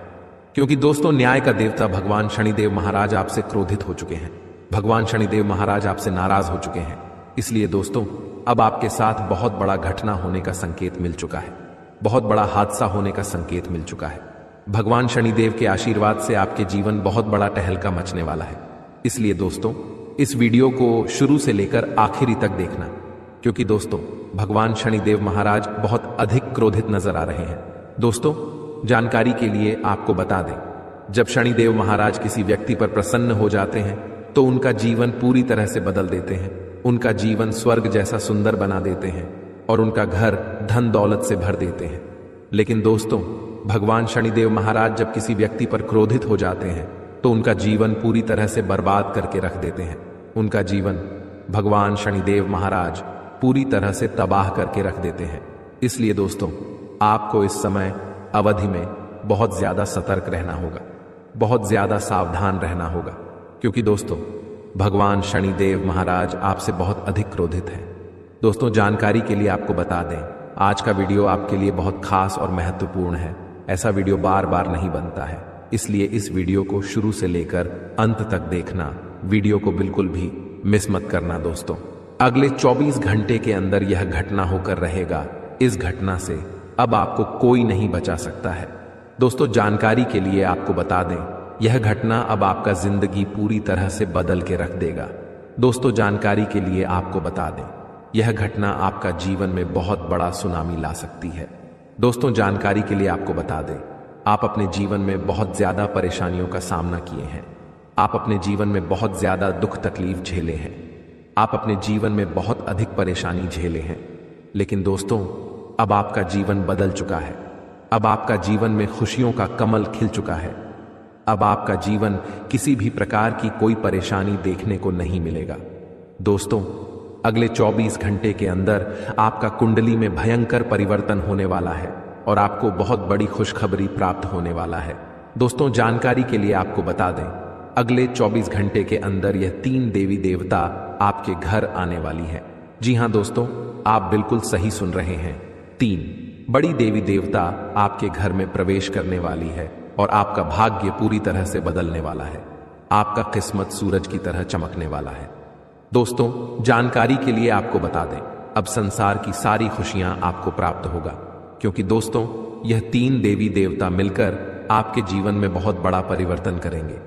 क्योंकि दोस्तों, न्याय का देवता भगवान शनिदेव महाराज आपसे क्रोधित हो चुके हैं। भगवान शनिदेव महाराज आपसे नाराज हो चुके हैं। इसलिए दोस्तों, अब आपके साथ बहुत बड़ा घटना होने का संकेत मिल चुका है। बहुत बड़ा हादसा होने का संकेत मिल चुका है। भगवान शनिदेव के आशीर्वाद से आपके जीवन बहुत बड़ा टहलका मचने वाला है। इसलिए दोस्तों, इस वीडियो को शुरू से लेकर आखिरी तक देखना, क्योंकि दोस्तों, भगवान शनिदेव महाराज बहुत अधिक क्रोधित नजर आ रहे हैं। दोस्तों, जानकारी के लिए आपको बता दें, जब शनिदेव महाराज किसी व्यक्ति पर प्रसन्न हो जाते हैं तो उनका जीवन पूरी तरह से बदल देते हैं। उनका जीवन स्वर्ग जैसा सुंदर बना देते हैं और उनका घर धन दौलत से भर देते हैं। लेकिन दोस्तों, भगवान शनिदेव महाराज जब किसी व्यक्ति पर क्रोधित हो जाते हैं तो उनका जीवन पूरी तरह से बर्बाद करके रख देते हैं। उनका जीवन भगवान शनिदेव महाराज पूरी तरह से तबाह करके रख देते हैं। इसलिए दोस्तों, आपको इस समय अवधि में बहुत ज्यादा सतर्क रहना होगा, बहुत ज्यादा सावधान रहना होगा, क्योंकि दोस्तों, भगवान शनिदेव महाराज आपसे बहुत अधिक क्रोधित हैं। दोस्तों, जानकारी के लिए आपको बता दें, आज का वीडियो आपके लिए बहुत खास और महत्वपूर्ण है। ऐसा वीडियो बार बार नहीं बनता है, इसलिए इस वीडियो को शुरू से लेकर अंत तक देखना। वीडियो को बिल्कुल भी मिस मत करना। दोस्तों, अगले 24 घंटे के अंदर यह घटना होकर रहेगा। इस घटना से अब आपको कोई नहीं बचा सकता है। दोस्तों, जानकारी के लिए आपको बता दें, यह घटना अब आपका जिंदगी पूरी तरह से बदल के रख देगा। दोस्तों, जानकारी के लिए आपको बता दें, यह घटना आपका जीवन में बहुत बड़ा सुनामी ला सकती है। दोस्तों, जानकारी के लिए आपको बता दें, आप अपने जीवन में बहुत ज्यादा परेशानियों का सामना किए हैं। आप अपने जीवन में बहुत ज्यादा दुख तकलीफ झेले हैं। आप अपने जीवन में बहुत अधिक परेशानी झेले हैं। लेकिन दोस्तों, अब आपका जीवन बदल चुका है। अब आपका जीवन में खुशियों का कमल खिल चुका है। अब आपका जीवन किसी भी प्रकार की कोई परेशानी देखने को नहीं मिलेगा। दोस्तों, अगले 24 घंटे के अंदर आपका कुंडली में भयंकर परिवर्तन होने वाला है और आपको बहुत बड़ी खुशखबरी प्राप्त होने वाला है। दोस्तों, जानकारी के लिए आपको बता दें, अगले 24 घंटे के अंदर यह 3 देवी देवता आपके घर आने वाली है। जी हां दोस्तों, आप बिल्कुल सही सुन रहे हैं। 3 बड़ी देवी देवता आपके घर में प्रवेश करने वाली है और आपका भाग्य पूरी तरह से बदलने वाला है। आपका किस्मत सूरज की तरह चमकने वाला है। दोस्तों, जानकारी के लिए आपको बता दें, अब संसार की सारी खुशियां आपको प्राप्त होगा, क्योंकि दोस्तों, यह 3 देवी देवता मिलकर आपके जीवन में बहुत बड़ा परिवर्तन करेंगे।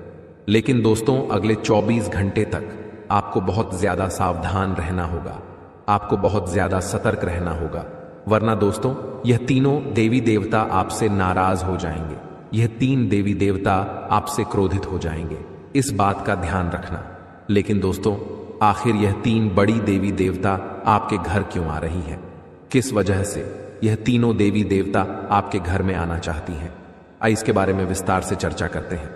लेकिन दोस्तों, अगले 24 घंटे तक आपको बहुत ज्यादा सावधान रहना होगा। आपको बहुत ज्यादा सतर्क रहना होगा, वरना दोस्तों, यह तीनों देवी देवता आपसे नाराज हो जाएंगे। यह 3 देवी देवता आपसे क्रोधित हो जाएंगे। इस बात का ध्यान रखना। लेकिन दोस्तों, आखिर यह 3 बड़ी देवी देवता आपके घर क्यों आ रही है? किस वजह से यह तीनों देवी देवता आपके घर में आना चाहती हैं? आइए इसके बारे में विस्तार से चर्चा करते हैं।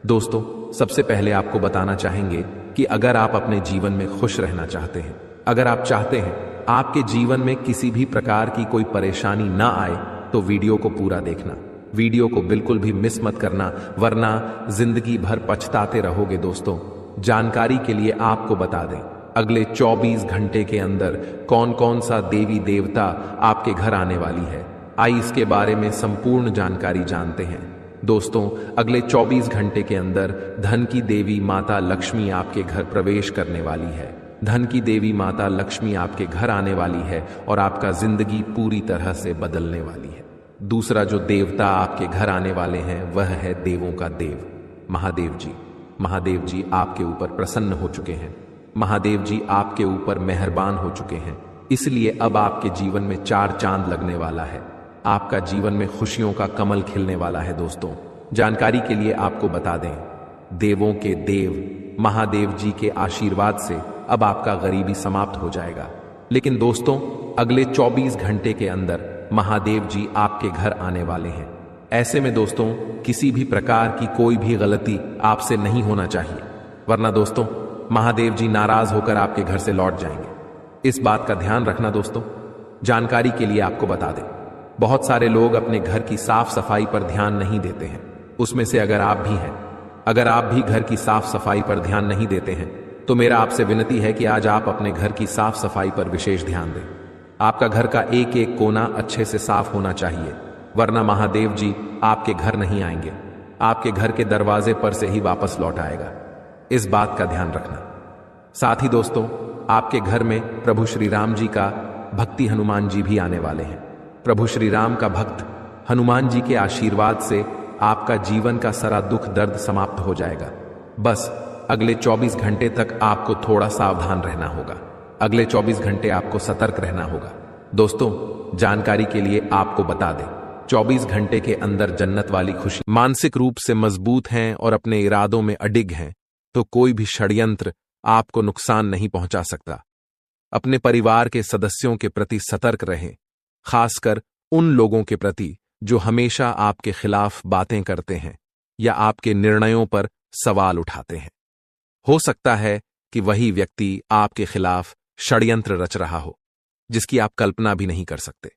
दोस्तों, सबसे पहले आपको बताना चाहेंगे कि अगर आप अपने जीवन में खुश रहना चाहते हैं, अगर आप चाहते हैं आपके जीवन में किसी भी प्रकार की कोई परेशानी ना आए, तो वीडियो को पूरा देखना। वीडियो को बिल्कुल भी मिस मत करना, वरना जिंदगी भर पछताते रहोगे। दोस्तों, जानकारी के लिए आपको बता दें, अगले 24 घंटे के अंदर कौन कौन सा देवी देवता आपके घर आने वाली है। आइए इसके बारे में संपूर्ण जानकारी जानते हैं। दोस्तों, अगले 24 घंटे के अंदर धन की देवी माता लक्ष्मी आपके घर प्रवेश करने वाली है। धन की देवी माता लक्ष्मी आपके घर आने वाली है और आपका जिंदगी पूरी तरह से बदलने वाली है। दूसरा जो देवता आपके घर आने वाले हैं, वह है देवों का देव महादेव जी। महादेव जी आपके ऊपर प्रसन्न हो चुके हैं। महादेव जी आपके ऊपर मेहरबान हो चुके हैं। इसलिए अब आपके जीवन में 4 चांद लगने वाला है। आपका जीवन में खुशियों का कमल खिलने वाला है। दोस्तों, जानकारी के लिए आपको बता दें, देवों के देव महादेव जी के आशीर्वाद से अब आपका गरीबी समाप्त हो जाएगा। लेकिन दोस्तों, अगले 24 घंटे के अंदर महादेव जी आपके घर आने वाले हैं। ऐसे में दोस्तों, किसी भी प्रकार की कोई भी गलती आपसे नहीं होना चाहिए, वरना दोस्तों महादेव जी नाराज होकर आपके घर से लौट जाएंगे। इस बात का ध्यान रखना दोस्तों। जानकारी के लिए आपको बता दें, बहुत सारे लोग अपने घर की साफ सफाई पर ध्यान नहीं देते हैं। उसमें से अगर आप भी हैं, अगर आप भी घर की साफ सफाई पर ध्यान नहीं देते हैं, तो मेरा आपसे विनती है कि आज आप अपने घर की साफ सफाई पर विशेष ध्यान दें। आपका घर का एक एक कोना अच्छे से साफ होना चाहिए, वरना महादेव जी आपके घर नहीं आएंगे, आपके घर के दरवाजे पर से ही वापस लौट आएगा। इस बात का ध्यान रखना। साथ ही दोस्तों, आपके घर में प्रभु श्री राम जी का भक्ति हनुमान जी भी आने वाले हैं। प्रभु श्री राम का भक्त हनुमान जी के आशीर्वाद से आपका जीवन का सारा दुख दर्द समाप्त हो जाएगा। बस अगले 24 घंटे तक आपको थोड़ा सावधान रहना होगा। अगले 24 घंटे आपको सतर्क रहना होगा। दोस्तों, जानकारी के लिए आपको बता दें, 24 घंटे के अंदर जन्नत वाली खुशी, मानसिक रूप से मजबूत हैं और अपने इरादों में अडिग हैं, तो कोई भी षड्यंत्र आपको नुकसान नहीं पहुंचा सकता। अपने परिवार के सदस्यों के प्रति सतर्क रहें, खासकर उन लोगों के प्रति जो हमेशा आपके खिलाफ बातें करते हैं या आपके निर्णयों पर सवाल उठाते हैं। हो सकता है कि वही व्यक्ति आपके खिलाफ षड्यंत्र रच रहा हो, जिसकी आप कल्पना भी नहीं कर सकते।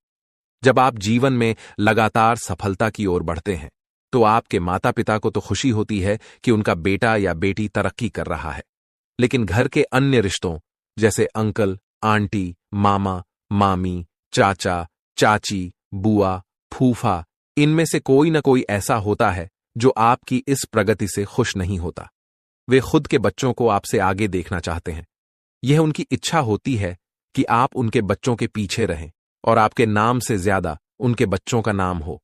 जब आप जीवन में लगातार सफलता की ओर बढ़ते हैं, तो आपके माता पिता को तो खुशी होती है कि उनका बेटा या बेटी तरक्की कर रहा है, लेकिन घर के अन्य रिश्तों जैसे अंकल, आंटी, मामा, मामी, चाचा, चाची, बुआ, फूफा, इनमें से कोई न कोई ऐसा होता है जो आपकी इस प्रगति से खुश नहीं होता। वे खुद के बच्चों को आपसे आगे देखना चाहते हैं। यह उनकी इच्छा होती है कि आप उनके बच्चों के पीछे रहें और आपके नाम से ज्यादा उनके बच्चों का नाम हो।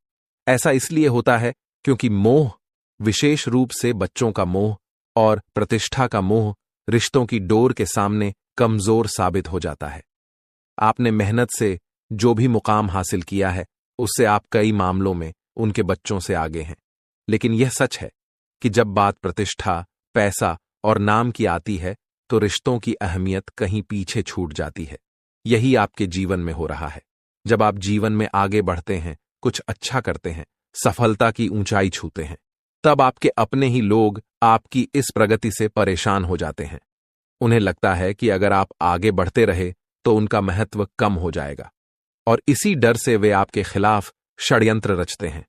ऐसा इसलिए होता है क्योंकि मोह, विशेष रूप से बच्चों का मोह और प्रतिष्ठा का मोह, रिश्तों की डोर के सामने कमजोर साबित हो जाता है। आपने मेहनत से जो भी मुकाम हासिल किया है, उससे आप कई मामलों में उनके बच्चों से आगे हैं। लेकिन यह सच है कि जब बात प्रतिष्ठा, पैसा और नाम की आती है, तो रिश्तों की अहमियत कहीं पीछे छूट जाती है। यही आपके जीवन में हो रहा है। जब आप जीवन में आगे बढ़ते हैं, कुछ अच्छा करते हैं, सफलता की ऊंचाई छूते हैं, तब आपके अपने ही लोग आपकी इस प्रगति से परेशान हो जाते हैं। उन्हें लगता है कि अगर आप आगे बढ़ते रहे तो उनका महत्व कम हो जाएगा, और इसी डर से वे आपके खिलाफ षड्यंत्र रचते हैं।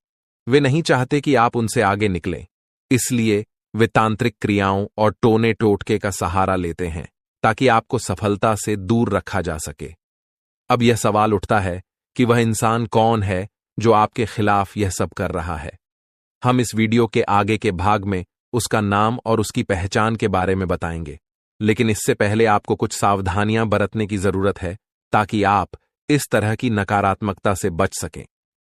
वे नहीं चाहते कि आप उनसे आगे निकलें, इसलिए वे तांत्रिक क्रियाओं और टोने टोटके का सहारा लेते हैं ताकि आपको सफलता से दूर रखा जा सके। अब यह सवाल उठता है कि वह इंसान कौन है जो आपके खिलाफ यह सब कर रहा है। हम इस वीडियो के आगे के भाग में उसका नाम और उसकी पहचान के बारे में बताएंगे, लेकिन इससे पहले आपको कुछ सावधानियां बरतने की जरूरत है ताकि आप इस तरह की नकारात्मकता से बच सकें।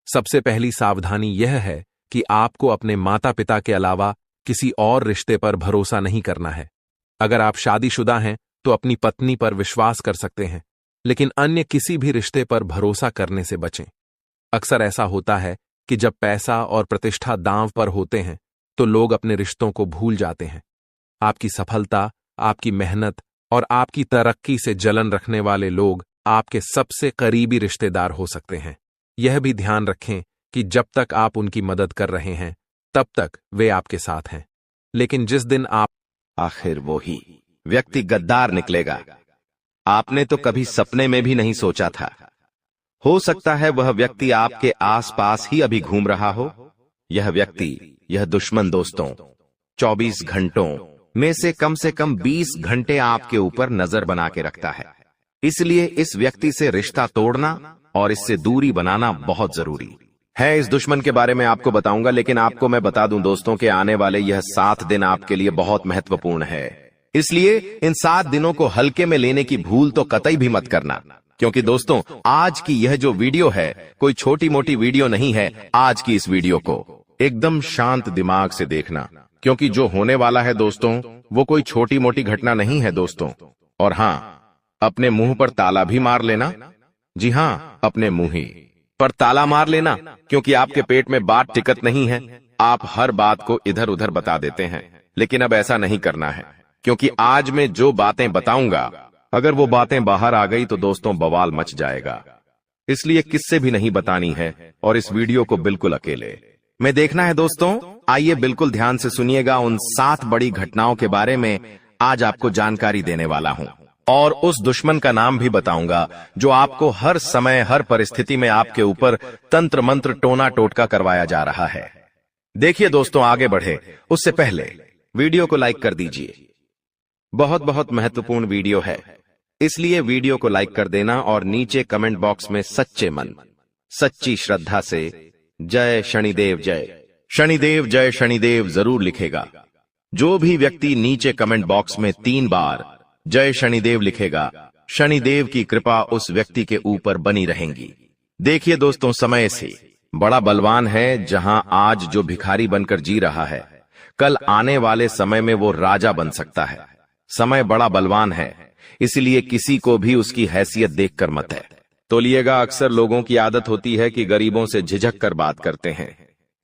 सबसे पहली सावधानी यह है कि आपको अपने माता पिता के अलावा किसी और रिश्ते पर भरोसा नहीं करना है। अगर आप शादीशुदा हैं तो अपनी पत्नी पर विश्वास कर सकते हैं, लेकिन अन्य किसी भी रिश्ते पर भरोसा करने से बचें। अक्सर ऐसा होता है कि जब पैसा और प्रतिष्ठा दांव पर होते हैं तो लोग अपने रिश्तों को भूल जाते हैं। आपकी सफलता, आपकी मेहनत और आपकी तरक्की से जलन रखने वाले लोग आपके सबसे करीबी रिश्तेदार हो सकते हैं। यह भी ध्यान रखें कि जब तक आप उनकी मदद कर रहे हैं, तब तक वे आपके साथ हैं, लेकिन जिस दिन आप आखिर वो ही व्यक्ति गद्दार निकलेगा, आपने तो कभी सपने में भी नहीं सोचा था। हो सकता है वह व्यक्ति आपके आसपास ही अभी घूम रहा हो। यह व्यक्ति, यह दुश्मन दोस्तों, 24 घंटों में से कम 20 घंटे आपके ऊपर नजर बना के रखता है। इसलिए इस व्यक्ति से रिश्ता तोड़ना और इससे दूरी बनाना बहुत जरूरी है। इस दुश्मन के बारे में आपको बताऊंगा, लेकिन आपको मैं बता दूं दोस्तों के आने वाले यह 7 दिन आपके लिए बहुत महत्वपूर्ण है। इसलिए इन 7 दिनों को हल्के में लेने की भूल तो कतई भी मत करना, क्योंकि दोस्तों आज की यह जो वीडियो है कोई छोटी मोटी वीडियो नहीं है। आज की इस वीडियो को एकदम शांत दिमाग से देखना, क्योंकि जो होने वाला है दोस्तों वो कोई छोटी मोटी घटना नहीं है दोस्तों। और हाँ, अपने मुंह पर ताला भी मार लेना। जी हाँ, अपने मुंह ही पर ताला मार लेना, क्योंकि आपके पेट में बात टिकत नहीं है। आप हर बात को इधर उधर बता देते हैं। लेकिन अब ऐसा नहीं करना है, क्योंकि आज मैं जो बातें बताऊंगा, अगर वो बातें बाहर आ गई तो दोस्तों बवाल मच जाएगा। इसलिए किससे भी नहीं बतानी है और इस वीडियो को बिल्कुल अकेले में देखना है दोस्तों। आइए बिल्कुल ध्यान से सुनिएगा, उन 7 बड़ी घटनाओं के बारे में आज आपको जानकारी देने वाला हूं और उस दुश्मन का नाम भी बताऊंगा जो आपको हर समय हर परिस्थिति में आपके ऊपर तंत्र मंत्र टोना टोटका करवाया जा रहा है। देखिए दोस्तों, आगे बढ़े उससे पहले वीडियो को लाइक कर दीजिए। बहुत बहुत महत्वपूर्ण वीडियो है, इसलिए वीडियो को लाइक कर देना और नीचे कमेंट बॉक्स में सच्चे मन सच्ची श्रद्धा से जय शनिदेव जय शनिदेव जरूर लिखेगा। जो भी व्यक्ति नीचे कमेंट बॉक्स में 3 बार जय शनिदेव लिखेगा, शनिदेव की कृपा उस व्यक्ति के ऊपर बनी रहेगी। देखिए दोस्तों, समय से बड़ा बलवान है। जहां आज जो भिखारी बनकर जी रहा है, कल आने वाले समय में वो राजा बन सकता है। समय बड़ा बलवान है, इसलिए किसी को भी उसकी हैसियत देखकर मत है तोलिएगा। अक्सर लोगों की आदत होती है कि गरीबों से झिझक कर बात करते हैं,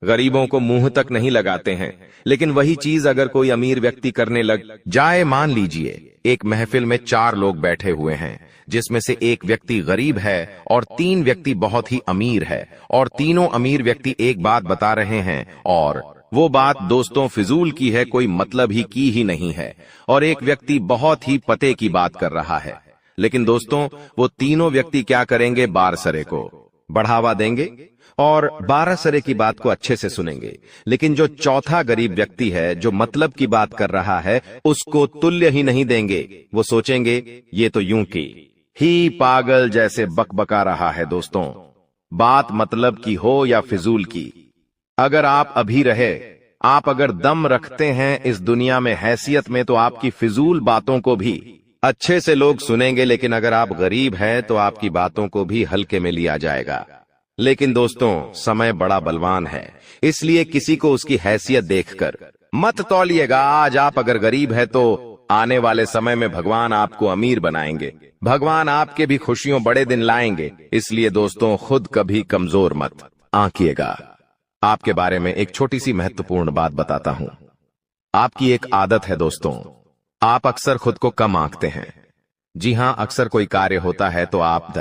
गरीबों को मुंह तक नहीं लगाते हैं। लेकिन वही चीज अगर कोई अमीर व्यक्ति करने लग जाए, मान लीजिए एक महफिल में 4 लोग बैठे हुए हैं, जिसमें से एक व्यक्ति गरीब है और 3 व्यक्ति बहुत ही अमीर है, और तीनों अमीर व्यक्ति एक बात बता रहे हैं और वो बात दोस्तों फिजूल की है, कोई मतलब ही की ही नहीं है, और एक व्यक्ति बहुत ही पते की बात कर रहा है। लेकिन दोस्तों वो तीनों व्यक्ति क्या करेंगे, बारसरे को बढ़ावा देंगे और 12 सरे की बात को अच्छे से सुनेंगे। लेकिन जो चौथा गरीब व्यक्ति है, जो मतलब की बात कर रहा है, उसको तुल्य ही नहीं देंगे। वो सोचेंगे ये तो यूं की ही पागल जैसे बकबका रहा है। दोस्तों बात मतलब की हो या फिजूल की, अगर आप अभी रहे, आप अगर दम रखते हैं इस दुनिया में हैसियत में, तो आपकी फिजूल बातों को भी अच्छे से लोग सुनेंगे। लेकिन अगर आप गरीब हैं तो आपकी बातों को भी हल्के में लिया जाएगा। लेकिन दोस्तों समय बड़ा बलवान है, इसलिए किसी को उसकी हैसियत देखकर मत तौलिएगा। आज आप अगर गरीब है तो आने वाले समय में भगवान आपको अमीर बनाएंगे, भगवान आपके भी खुशियों बड़े दिन लाएंगे। इसलिए दोस्तों खुद कभी कमजोर मत आंकिएगा। आपके बारे में एक छोटी सी महत्वपूर्ण बात बताता हूं। आपकी एक आदत है दोस्तों, आप अक्सर खुद को कम आंकते हैं। जी हां, अक्सर कोई कार्य होता है तो आप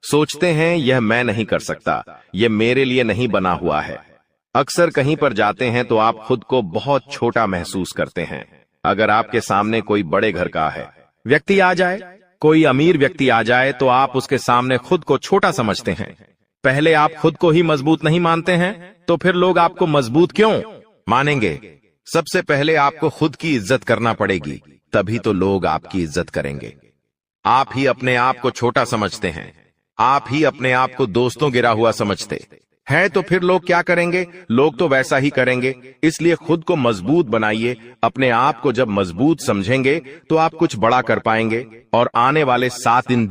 सोचते हैं यह मैं नहीं कर सकता, यह मेरे लिए नहीं बना हुआ है। अक्सर कहीं पर जाते हैं तो आप खुद को बहुत छोटा महसूस करते हैं। अगर आपके सामने कोई बड़े घर का है व्यक्ति आ जाए, कोई अमीर व्यक्ति आ जाए, तो आप उसके सामने खुद को छोटा समझते हैं। पहले आप खुद को ही मजबूत नहीं मानते हैं, तो फिर लोग आपको मजबूत क्यों मानेंगे? सबसे पहले आपको खुद की इज्जत करना पड़ेगी, तभी तो लोग आपकी इज्जत करेंगे। आप ही अपने आप को छोटा समझते हैं, आप ही अपने आप को दोस्तों गिरा हुआ समझते हैं, तो फिर लोग क्या करेंगे? लोग तो वैसा ही करेंगे। इसलिए खुद को मजबूत बनाइए। अपने आप को जब मजबूत समझेंगे तो आप कुछ बड़ा कर पाएंगे। और आने वाले 7 दिन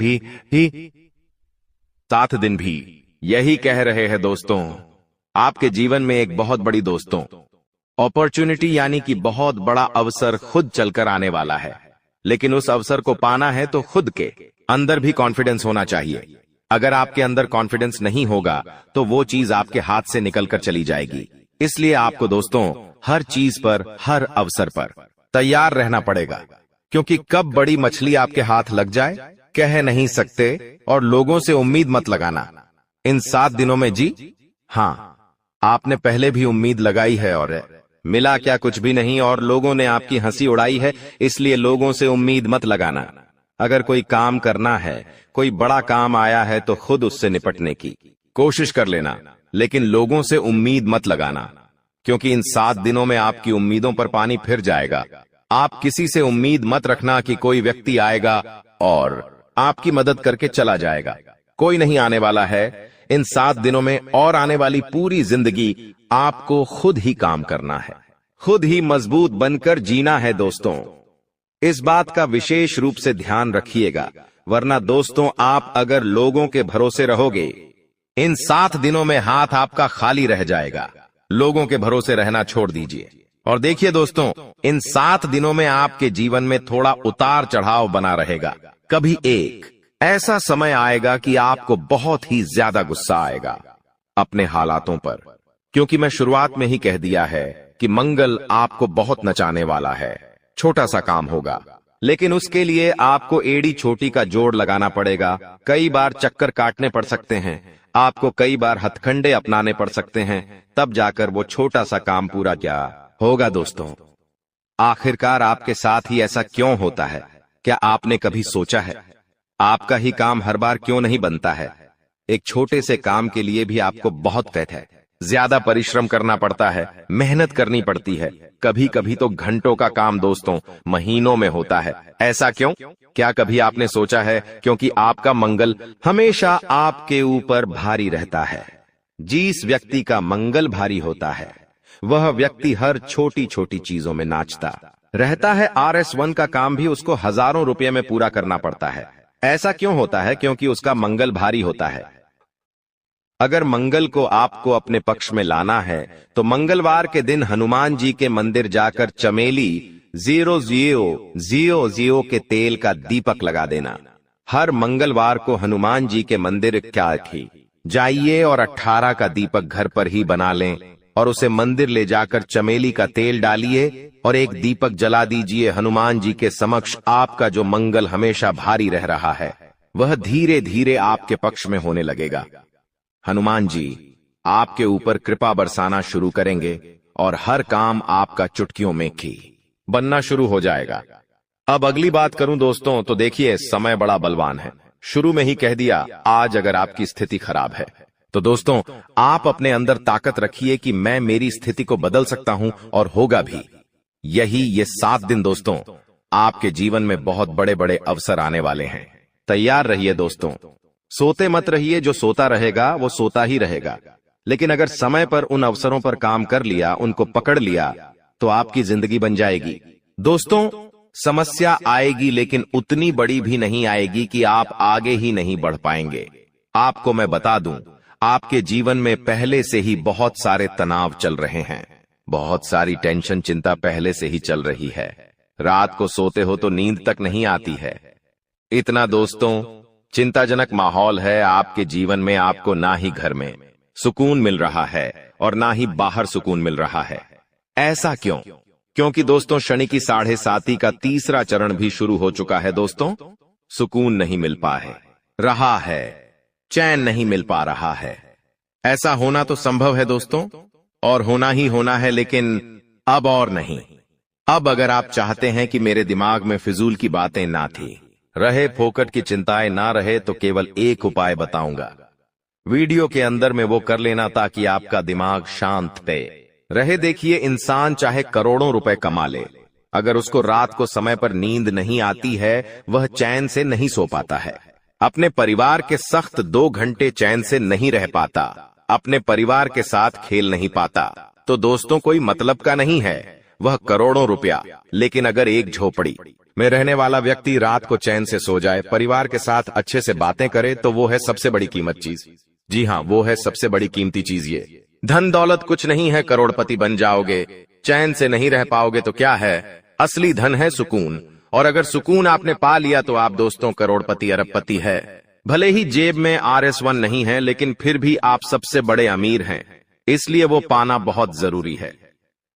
भी यही कह रहे हैं दोस्तों। आपके जीवन में एक बहुत बड़ी दोस्तों अपॉर्चुनिटी यानी कि बहुत बड़ा अवसर खुद चलकर आने वाला है। लेकिन उस अवसर को पाना है तो खुद के अंदर भी कॉन्फिडेंस होना चाहिए। अगर आपके अंदर कॉन्फिडेंस नहीं होगा तो वो चीज आपके हाथ से निकलकर चली जाएगी। इसलिए आपको दोस्तों हर चीज पर, हर अवसर पर तैयार रहना पड़ेगा, क्योंकि कब बड़ी मछली आपके हाथ लग जाए कह नहीं सकते। और लोगों से उम्मीद मत लगाना इन 7 दिनों में। जी हां, आपने पहले भी उम्मीद लगाई है और मिला क्या? कुछ भी नहीं, और लोगों ने आपकी हंसी उड़ाई है। इसलिए लोगों से उम्मीद मत लगाना। अगर कोई काम करना है, कोई बड़ा काम आया है, तो खुद उससे निपटने की कोशिश कर लेना, लेकिन लोगों से उम्मीद मत लगाना, क्योंकि इन 7 दिनों में आपकी उम्मीदों पर पानी फिर जाएगा। आप किसी से उम्मीद मत रखना कि कोई व्यक्ति आएगा और आपकी मदद करके चला जाएगा। कोई नहीं आने वाला है इन 7 दिनों में, और आने वाली पूरी जिंदगी आपको खुद ही काम करना है, खुद ही मजबूत बनकर जीना है। दोस्तों इस बात का विशेष रूप से ध्यान रखिएगा, वरना दोस्तों आप अगर लोगों के भरोसे रहोगे, इन 7 दिनों में हाथ आपका खाली रह जाएगा। लोगों के भरोसे रहना छोड़ दीजिए। और देखिए दोस्तों, इन 7 दिनों में आपके जीवन में थोड़ा उतार चढ़ाव बना रहेगा। कभी एक ऐसा समय आएगा कि आपको बहुत ही ज्यादा गुस्सा आएगा अपने हालातों पर, क्योंकि मैं शुरुआत में ही कह दिया है कि मंगल आपको बहुत नचाने वाला है। छोटा सा काम होगा, लेकिन उसके लिए आपको एड़ी छोटी का जोड़ लगाना पड़ेगा। कई बार चक्कर काटने पड़ सकते हैं, आपको कई बार हथकंडे अपनाने पड़ सकते हैं, तब जाकर वो छोटा सा काम पूरा क्या होगा। दोस्तों, आखिरकार आपके साथ ही ऐसा क्यों होता है? क्या आपने कभी सोचा है आपका ही काम हर बार क्यों नहीं बनता है? एक छोटे से काम के लिए भी आपको बहुत मेहनत है, ज्यादा परिश्रम करना पड़ता है, मेहनत करनी पड़ती है। कभी कभी तो घंटों का काम दोस्तों महीनों में होता है। ऐसा क्यों? क्या कभी आपने सोचा है? क्योंकि आपका मंगल हमेशा आपके ऊपर भारी रहता है। जिस व्यक्ति का मंगल भारी होता है वह व्यक्ति हर छोटी छोटी चीजों में नाचता रहता है। RS1 का काम भी उसको हजारों रुपए में पूरा करना पड़ता है। ऐसा क्यों होता है? क्योंकि उसका मंगल भारी होता है। अगर मंगल को आपको अपने पक्ष में लाना है तो मंगलवार के दिन हनुमान जी के मंदिर जाकर चमेली 000 के तेल का दीपक लगा देना। हर मंगलवार को हनुमान जी के मंदिर जाइए और 18 का दीपक घर पर ही बना लें और उसे मंदिर ले जाकर चमेली का तेल डालिए और एक दीपक जला दीजिए। हनुमान जी के समक्ष आपका जो मंगल हमेशा भारी रह रहा है वह धीरे धीरे आपके पक्ष में होने लगेगा। हनुमान जी आपके ऊपर कृपा बरसाना शुरू करेंगे और हर काम आपका चुटकियों में बनना शुरू हो जाएगा। अब अगली बात करूं दोस्तों, तो देखिए समय बड़ा बलवान है। शुरू में ही कह दिया, आज अगर आपकी स्थिति खराब है तो दोस्तों आप अपने अंदर ताकत रखिए कि मैं मेरी स्थिति को बदल सकता हूं और होगा भी। ये 7 दिन दोस्तों आपके जीवन में बहुत बड़े बड़े अवसर आने वाले हैं। तैयार रहिए दोस्तों। सोते मत रहिए, जो सोता रहेगा वो सोता ही रहेगा। लेकिन अगर समय पर उन अवसरों पर काम कर लिया, उनको पकड़ लिया, तो आपकी जिंदगी बन जाएगी। दोस्तों समस्या आएगी लेकिन उतनी बड़ी भी नहीं आएगी कि आप आगे ही नहीं बढ़ पाएंगे। आपको मैं बता दूं, आपके जीवन में पहले से ही बहुत सारे तनाव चल रहे हैं, बहुत सारी टेंशन चिंता पहले से ही चल रही है। रात को सोते हो तो नींद तक नहीं आती है। इतना दोस्तों चिंताजनक माहौल है आपके जीवन में। आपको ना ही घर में सुकून मिल रहा है और ना ही बाहर सुकून मिल रहा है। ऐसा क्यों? क्योंकि दोस्तों शनि की 7.5 का तीसरा चरण भी शुरू हो चुका है। दोस्तों सुकून नहीं मिल पा रहा है, चैन नहीं मिल पा रहा है। ऐसा होना तो संभव है दोस्तों, और होना ही होना है, लेकिन अब और नहीं। अब अगर आप चाहते हैं कि मेरे दिमाग में फिजूल की बातें ना थी रहे, फोकट की चिंताएं ना रहे, तो केवल एक उपाय बताऊंगा। वीडियो के अंदर में वो कर लेना ताकि आपका दिमाग शांत पे रहे। देखिए, इंसान चाहे करोड़ों रुपए कमा ले, अगर उसको रात को समय पर नींद नहीं आती है, वह चैन से नहीं सो पाता है। अपने परिवार के सख्त 2 घंटे चैन से नहीं रह पाता, अपने परिवार के साथ खेल नहीं पाता, तो दोस्तों कोई मतलब का नहीं है वह करोड़ों रुपया। लेकिन अगर एक झोपड़ी में रहने वाला व्यक्ति रात को चैन से सो जाए, परिवार के साथ अच्छे से बातें करे, तो वो है सबसे बड़ी कीमत चीज। जी हाँ, वो है सबसे बड़ी कीमती चीज। ये धन दौलत कुछ नहीं है, करोड़पति बन जाओगे, चैन से नहीं रह पाओगे तो क्या है? असली धन है सुकून, और अगर सुकून आपने पा लिया तो आप दोस्तों करोड़पति अरबपति है। भले ही जेब में RS1 नहीं है, लेकिन फिर भी आप सबसे बड़े अमीर हैं। इसलिए वो पाना बहुत जरूरी है।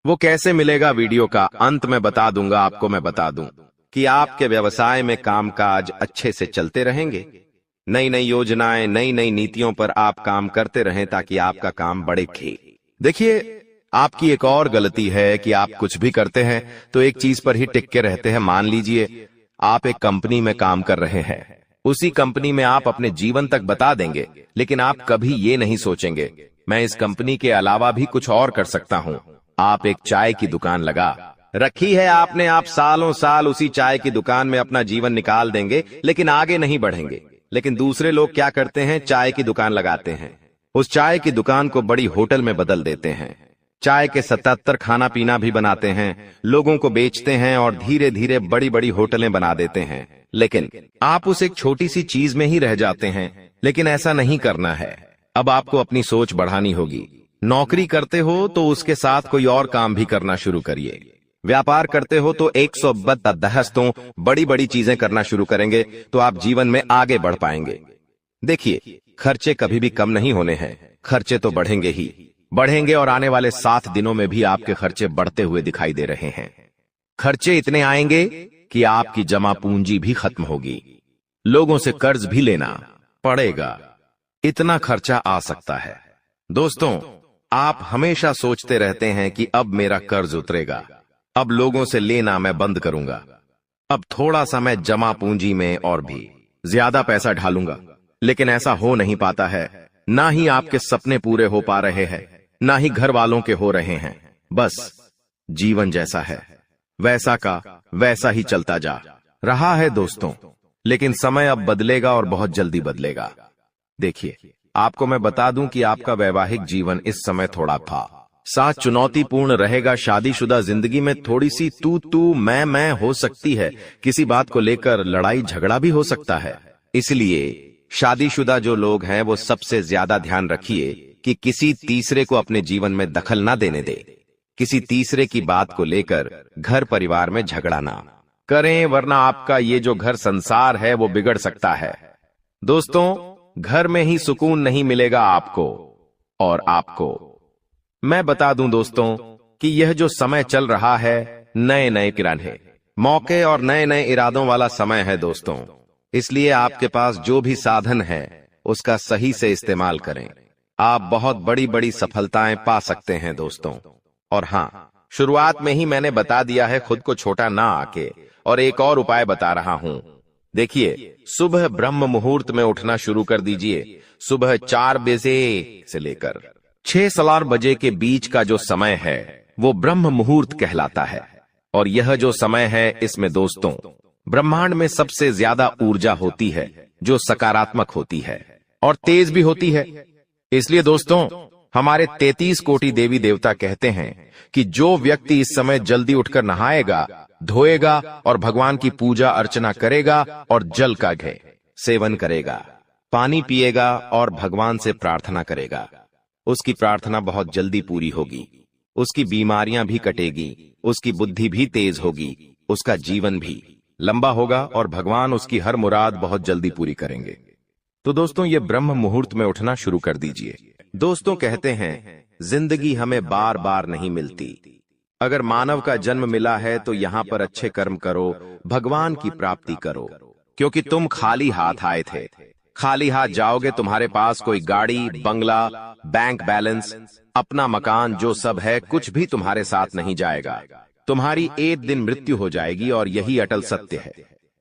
वो कैसे मिलेगा, वीडियो का अंत में बता दूंगा। आपको मैं बता दूं कि आपके व्यवसाय में कामकाज अच्छे से चलते रहेंगे। नई नई योजनाएं, नई नई नीतियों पर आप काम करते रहें ताकि आपका काम बढ़े। देखिए, आपकी एक और गलती है कि आप कुछ भी करते हैं तो एक चीज पर ही टिक के रहते हैं। मान लीजिए आप एक कंपनी में काम कर रहे हैं, उसी कंपनी में आप अपने जीवन तक बता देंगे, लेकिन आप कभी ये नहीं सोचेंगे मैं इस कंपनी के अलावा भी कुछ और कर सकता हूं। आप एक चाय की दुकान लगा रखी है आपने, आप सालों साल उसी चाय की दुकान में अपना जीवन निकाल देंगे, लेकिन आगे नहीं बढ़ेंगे। लेकिन दूसरे लोग क्या करते हैं, चाय की दुकान लगाते हैं, उस चाय की दुकान को बड़ी होटल में बदल देते हैं, चाय के 77 खाना पीना भी बनाते हैं, लोगों को बेचते हैं और धीरे धीरे बड़ी बड़ी होटलें बना देते हैं। लेकिन आप उस एक छोटी सी चीज में ही रह जाते हैं। लेकिन ऐसा नहीं करना है। अब आपको अपनी सोच बढ़ानी होगी। नौकरी करते हो तो उसके साथ कोई और काम भी करना शुरू करिए। व्यापार करते हो तो 110 बड़ी बड़ी चीजें करना शुरू करेंगे तो आप जीवन में आगे बढ़ पाएंगे। देखिए, खर्चे कभी भी कम नहीं होने हैं, खर्चे तो बढ़ेंगे ही। बढ़ेंगे और आने वाले 7 दिनों में भी आपके खर्चे बढ़ते हुए दिखाई दे रहे हैं। खर्चे इतने आएंगे कि आपकी जमा पूंजी भी खत्म होगी, लोगों से कर्ज भी लेना पड़ेगा, इतना खर्चा आ सकता है। दोस्तों, आप हमेशा सोचते रहते हैं कि अब मेरा कर्ज उतरेगा, अब लोगों से लेना मैं बंद करूंगा, अब थोड़ा सा मैं जमा पूंजी में और भी ज्यादा पैसा ढालूंगा। लेकिन ऐसा हो नहीं पाता है। ना ही आपके सपने पूरे हो पा रहे हैं, ना ही घर वालों के हो रहे हैं। बस जीवन जैसा है वैसा का वैसा ही चलता जा रहा है दोस्तों। लेकिन समय अब बदलेगा और बहुत जल्दी बदलेगा। देखिए, आपको मैं बता दूं कि आपका वैवाहिक जीवन इस समय थोड़ा साथ चुनौतीपूर्ण रहेगा। शादीशुदा जिंदगी में थोड़ी सी तू मैं हो सकती है। किसी बात को लेकर लड़ाई झगड़ा भी हो सकता है। इसलिए शादीशुदा जो लोग हैं वो सबसे ज्यादा ध्यान रखिए कि किसी तीसरे को अपने जीवन में दखल ना देने दे। किसी तीसरे की बात को लेकर घर परिवार में झगड़ा ना करें, वरना आपका ये जो घर संसार है वो बिगड़ सकता है। दोस्तों, घर में ही सुकून नहीं मिलेगा आपको और आपको मैं बता दूं दोस्तों कि यह जो समय चल रहा है नए नए किराने मौके और नए नए इरादों वाला समय है दोस्तों। इसलिए आपके पास जो भी साधन है उसका सही से इस्तेमाल करें। आप बहुत बड़ी बड़ी सफलताएं पा सकते हैं दोस्तों। और हाँ, शुरुआत में ही मैंने बता दिया है, खुद को छोटा ना आके। और एक और उपाय बता रहा हूं। देखिए, सुबह ब्रह्म मुहूर्त में उठना शुरू कर दीजिए। सुबह 4 बजे से लेकर 6 बजे के बीच का जो समय है वो ब्रह्म मुहूर्त कहलाता है। और यह जो समय है इसमें दोस्तों ब्रह्मांड में सबसे ज्यादा ऊर्जा होती है, जो सकारात्मक होती है और तेज भी होती है। इसलिए दोस्तों, हमारे 33 कोटि देवी देवता कहते हैं कि जो व्यक्ति इस समय जल्दी उठकर नहाएगा, धोएगा और भगवान की पूजा अर्चना करेगा और जल का सेवन करेगा, पानी पिएगा और भगवान से प्रार्थना करेगा, उसकी प्रार्थना बहुत जल्दी पूरी होगी, उसकी बीमारियां भी कटेगी, उसकी बुद्धि भी तेज होगी, उसका जीवन भी लंबा होगा और भगवान उसकी हर मुराद बहुत जल्दी पूरी करेंगे। तो दोस्तों, ये ब्रह्म मुहूर्त में उठना शुरू कर दीजिए। दोस्तों, कहते हैं जिंदगी हमें बार बार नहीं मिलती। अगर मानव का जन्म मिला है तो यहाँ पर अच्छे कर्म करो, भगवान की प्राप्ति करो, क्योंकि तुम खाली हाथ आए थे। खाली हाथ जाओगे, तुम्हारे पास कोई गाड़ी, बंगला, बैंक बैलेंस, अपना मकान, जो सब है कुछ भी तुम्हारे साथ नहीं जाएगा। तुम्हारी एक दिन मृत्यु हो जाएगी और यही अटल सत्य है।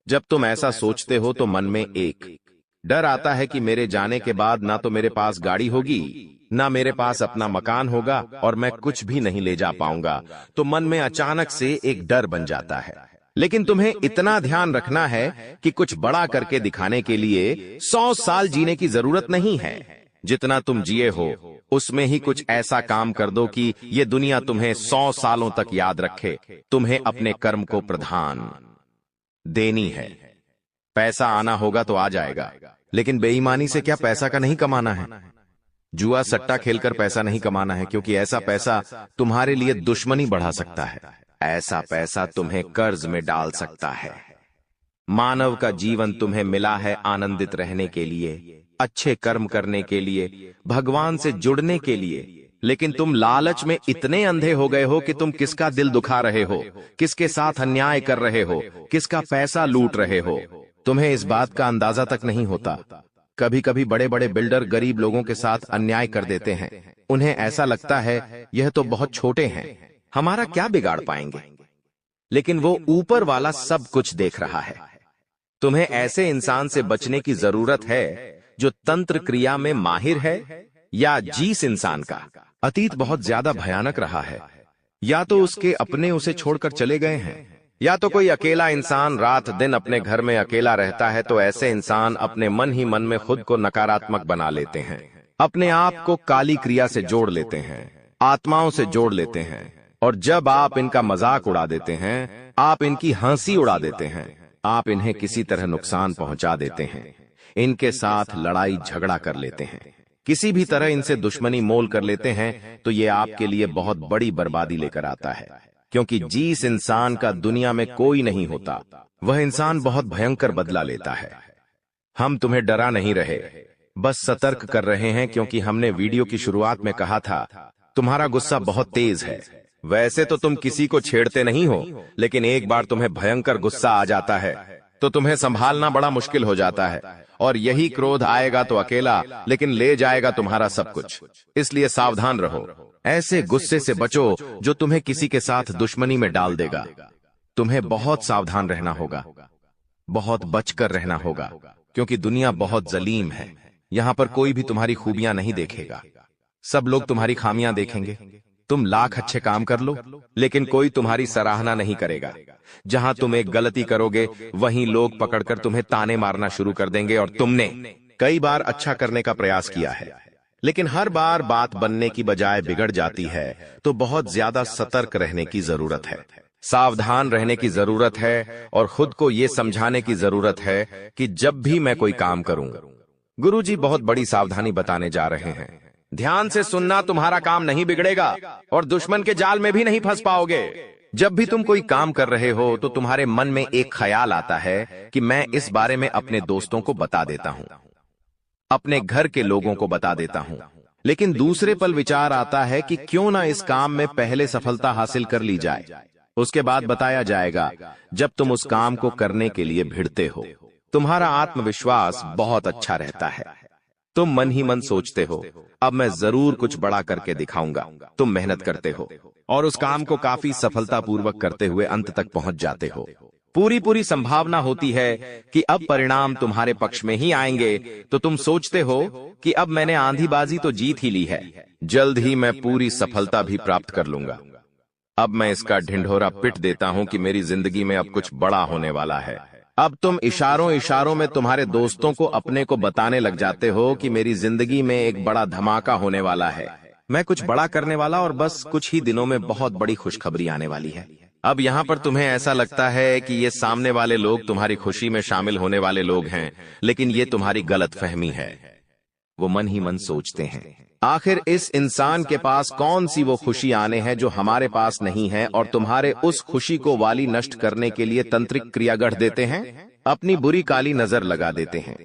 जब तुम ऐसा सोचते हो तो मन में एक डर आता है कि मेरे जाने के बाद ना तो मेरे पास गाड़ी होगी, ना मेरे पास अपना मकान होगा और मैं कुछ भी नहीं ले जा पाऊंगा। तो मन में अचानक से एक डर बन जाता है। लेकिन तुम्हें इतना ध्यान रखना है कि कुछ बड़ा करके दिखाने के लिए 100 साल जीने की जरूरत नहीं है। जितना तुम जिए हो उसमें ही कुछ ऐसा काम कर दो कि ये दुनिया तुम्हें 100 सालों तक याद रखे। तुम्हें अपने कर्म को प्रधान देनी है। पैसा आना होगा तो आ जाएगा, लेकिन बेईमानी से क्या पैसा का नहीं कमाना है। जुआ सट्टा खेलकर पैसा नहीं कमाना है, क्योंकि ऐसा पैसा तुम्हारे लिए दुश्मनी बढ़ा सकता है। ऐसा पैसा तुम्हें कर्ज में डाल सकता है। मानव का जीवन तुम्हें मिला है आनंदित रहने के लिए, अच्छे कर्म करने के लिए, भगवान से जुड़ने के लिए। लेकिन तुम लालच में इतने अंधे हो गए हो कि तुम किसका दिल दुखा रहे हो, किसके साथ अन्याय कर रहे हो, किसका पैसा लूट रहे हो, तुम्हें इस बात का अंदाजा तक नहीं होता। कभी कभी बड़े बड़े बिल्डर गरीब लोगों के साथ अन्याय कर देते हैं। उन्हें ऐसा लगता है यह तो बहुत छोटे हैं, हमारा क्या बिगाड़ पाएंगे। लेकिन वो ऊपर वाला सब कुछ देख रहा है। तुम्हें ऐसे इंसान से बचने की जरूरत है जो तंत्र क्रिया में माहिर है, या जिस इंसान का अतीत बहुत ज्यादा भयानक रहा है, या तो उसके अपने उसे छोड़कर चले गए हैं, या तो कोई अकेला इंसान रात दिन अपने घर में अकेला रहता है। तो ऐसे इंसान अपने मन ही मन में खुद को नकारात्मक बना लेते हैं, अपने आप को काली क्रिया से जोड़ लेते हैं, आत्माओं से जोड़ लेते हैं। और जब आप इनका मजाक उड़ा देते हैं, आप इनकी हंसी उड़ा देते हैं, आप इन्हें किसी तरह नुकसान पहुंचा देते हैं, इनके साथ लड़ाई झगड़ा कर लेते हैं, किसी भी तरह इनसे दुश्मनी मोल कर लेते हैं, तो ये आपके लिए बहुत बड़ी बर्बादी लेकर आता है। क्योंकि जिस इंसान का दुनिया में कोई नहीं होता, वह इंसान बहुत भयंकर बदला लेता है। हम तुम्हें डरा नहीं रहे, बस सतर्क कर रहे हैं, क्योंकि हमने वीडियो की शुरुआत में कहा था तुम्हारा गुस्सा बहुत तेज है। वैसे तो तुम किसी को छेड़ते नहीं हो, लेकिन एक बार तुम्हें भयंकर गुस्सा आ जाता है तो तुम्हें संभालना बड़ा मुश्किल हो जाता है, और यही क्रोध आएगा तो अकेला, लेकिन ले जाएगा तुम्हारा सब कुछ। इसलिए सावधान रहो। ऐसे गुस्से से बचो जो तुम्हें किसी के साथ दुश्मनी में डाल देगा। तुम्हें बहुत सावधान रहना होगा, बहुत बचकर रहना होगा, क्योंकि दुनिया बहुत जलीम है। यहां पर कोई भी तुम्हारी खूबियां नहीं देखेगा, सब लोग तुम्हारी खामियां देखेंगे। तुम लाख अच्छे काम कर लो, लेकिन कोई तुम्हारी सराहना नहीं करेगा। जहां तुम एक गलती करोगे वहीं लोग पकड़कर तुम्हें ताने मारना शुरू कर देंगे। और तुमने कई बार अच्छा करने का प्रयास किया है, लेकिन हर बार बात बनने की बजाय बिगड़ जाती है। तो बहुत ज्यादा सतर्क रहने की जरूरत है, सावधान रहने की जरूरत है, और खुद को यह समझाने की जरूरत है कि जब भी मैं कोई काम करूं, गुरुजी बहुत बड़ी सावधानी बताने जा रहे हैं। ध्यान से सुनना, तुम्हारा काम नहीं बिगड़ेगा और दुश्मन के जाल में भी नहीं फंस पाओगे। जब भी तुम कोई काम कर रहे हो तो तुम्हारे मन में एक ख्याल आता है कि मैं इस बारे में अपने दोस्तों को बता देता हूं, अपने घर के लोगों को बता देता हूं। लेकिन दूसरे पल विचार आता है कि क्यों ना इस काम में पहले सफलता हासिल कर ली जाए, उसके बाद बताया जाएगा। जब तुम उस काम को करने के लिए भिड़ते हो, तुम्हारा आत्मविश्वास बहुत अच्छा रहता है। तुम मन ही मन सोचते हो, अब मैं जरूर कुछ बड़ा करके दिखाऊंगा। तुम मेहनत करते हो और उस काम को काफी सफलतापूर्वक करते हुए अंत तक पहुंच जाते हो। पूरी संभावना होती है कि अब परिणाम तुम्हारे पक्ष में ही आएंगे, तो तुम सोचते हो कि अब मैंने आंधीबाजी तो जीत ही ली है, जल्द ही मैं पूरी सफलता भी प्राप्त कर लूंगा। अब मैं इसका ढिंढोरा पिट देता हूं कि मेरी जिंदगी में अब कुछ बड़ा होने वाला है। अब तुम इशारों में तुम्हारे दोस्तों को अपने को बताने लग जाते हो कि मेरी जिंदगी में एक बड़ा धमाका होने वाला है, मैं कुछ बड़ा करने वाला, और बस कुछ ही दिनों में बहुत बड़ी खुशखबरी आने वाली है। अब यहाँ पर तुम्हें ऐसा लगता है कि ये सामने वाले लोग तुम्हारी खुशी में शामिल होने वाले लोग हैं, लेकिन ये तुम्हारी गलतफहमी है। वो मन ही मन सोचते हैं, आखिर इस इंसान के पास कौन सी वो खुशी आने हैं जो हमारे पास नहीं है, और तुम्हारे उस खुशी को वाली नष्ट करने के लिए तंत्रिक क्रिया गढ़ देते हैं, अपनी बुरी काली नजर लगा देते हैं।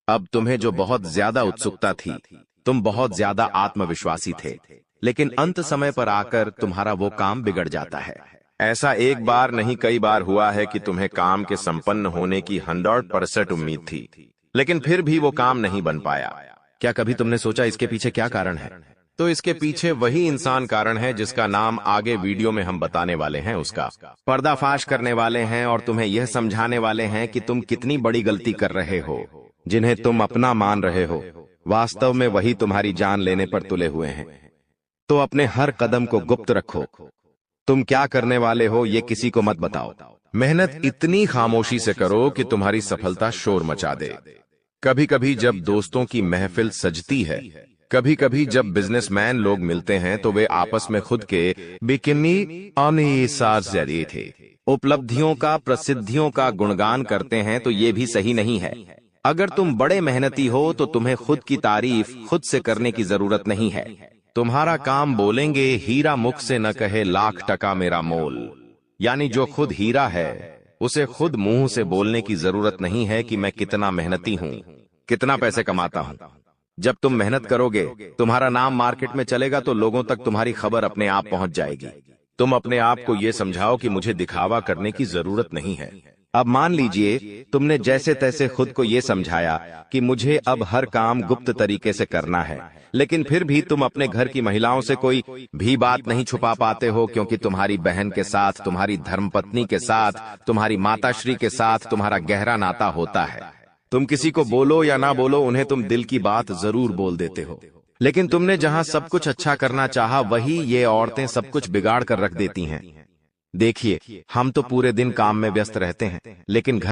अब तुम्हें जो बहुत ज्यादा उत्सुकता थी, तुम बहुत ज्यादा आत्मविश्वासी थे, लेकिन अंत समय पर आकर तुम्हारा वो काम बिगड़ जाता है। ऐसा एक बार नहीं कई बार हुआ है कि तुम्हें काम के संपन्न होने की 100% उम्मीद थी, लेकिन फिर भी वो काम नहीं बन पाया। क्या कभी तुमने सोचा इसके पीछे क्या कारण है? तो इसके पीछे वही इंसान कारण है जिसका नाम आगे वीडियो में हम बताने वाले हैं। उसका पर्दाफाश करने वाले हैं और तुम्हें यह समझाने वाले हैं कि तुम कितनी बड़ी गलती कर रहे हो। जिन्हें तुम अपना मान रहे हो, वास्तव में वही तुम्हारी जान लेने पर तुले हुए हैं। तो अपने हर कदम को गुप्त रखो। तुम क्या करने वाले हो ये किसी को मत बताओ। मेहनत इतनी खामोशी से करो कि तुम्हारी सफलता शोर मचा दे। कभी कभी जब दोस्तों की महफिल सजती है, कभी कभी जब बिजनेसमैन लोग मिलते हैं, तो वे आपस में खुद के बिकिनी जरिए थे उपलब्धियों का, प्रसिद्धियों का गुणगान करते हैं, तो ये भी सही नहीं है। अगर तुम बड़े मेहनती हो तो तुम्हें खुद की तारीफ खुद से करने की जरूरत नहीं है। तुम्हारा काम बोलेंगे, हीरा मुख से न कहे लाख टका मेरा मोल। यानी जो खुद हीरा है उसे खुद मुंह से बोलने की जरूरत नहीं है कि मैं कितना मेहनती हूं, कितना पैसे कमाता हूं। जब तुम मेहनत करोगे, तुम्हारा नाम मार्केट में चलेगा, तो लोगों तक तुम्हारी खबर अपने आप पहुंच जाएगी। तुम अपने आप को यह समझाओ कि मुझे दिखावा करने की जरूरत नहीं है। अब मान लीजिए तुमने जैसे तैसे खुद को यह समझाया कि मुझे अब हर काम गुप्त तरीके से करना है, लेकिन फिर भी तुम अपने घर की महिलाओं से कोई भी बात नहीं छुपा पाते हो, क्योंकि तुम्हारी बहन के साथ, तुम्हारी धर्मपत्नी के साथ, तुम्हारी माताश्री के साथ तुम्हारा गहरा नाता होता है। तुम किसी को बोलो या ना बोलो, उन्हें तुम दिल की बात जरूर बोल देते हो। लेकिन तुमने जहां सब कुछ अच्छा करना चाहा, वही ये औरतें सब कुछ बिगाड़ कर रख देती हैं। देखिए, हम तो पूरे दिन काम में व्यस्त रहते हैं, लेकिन घर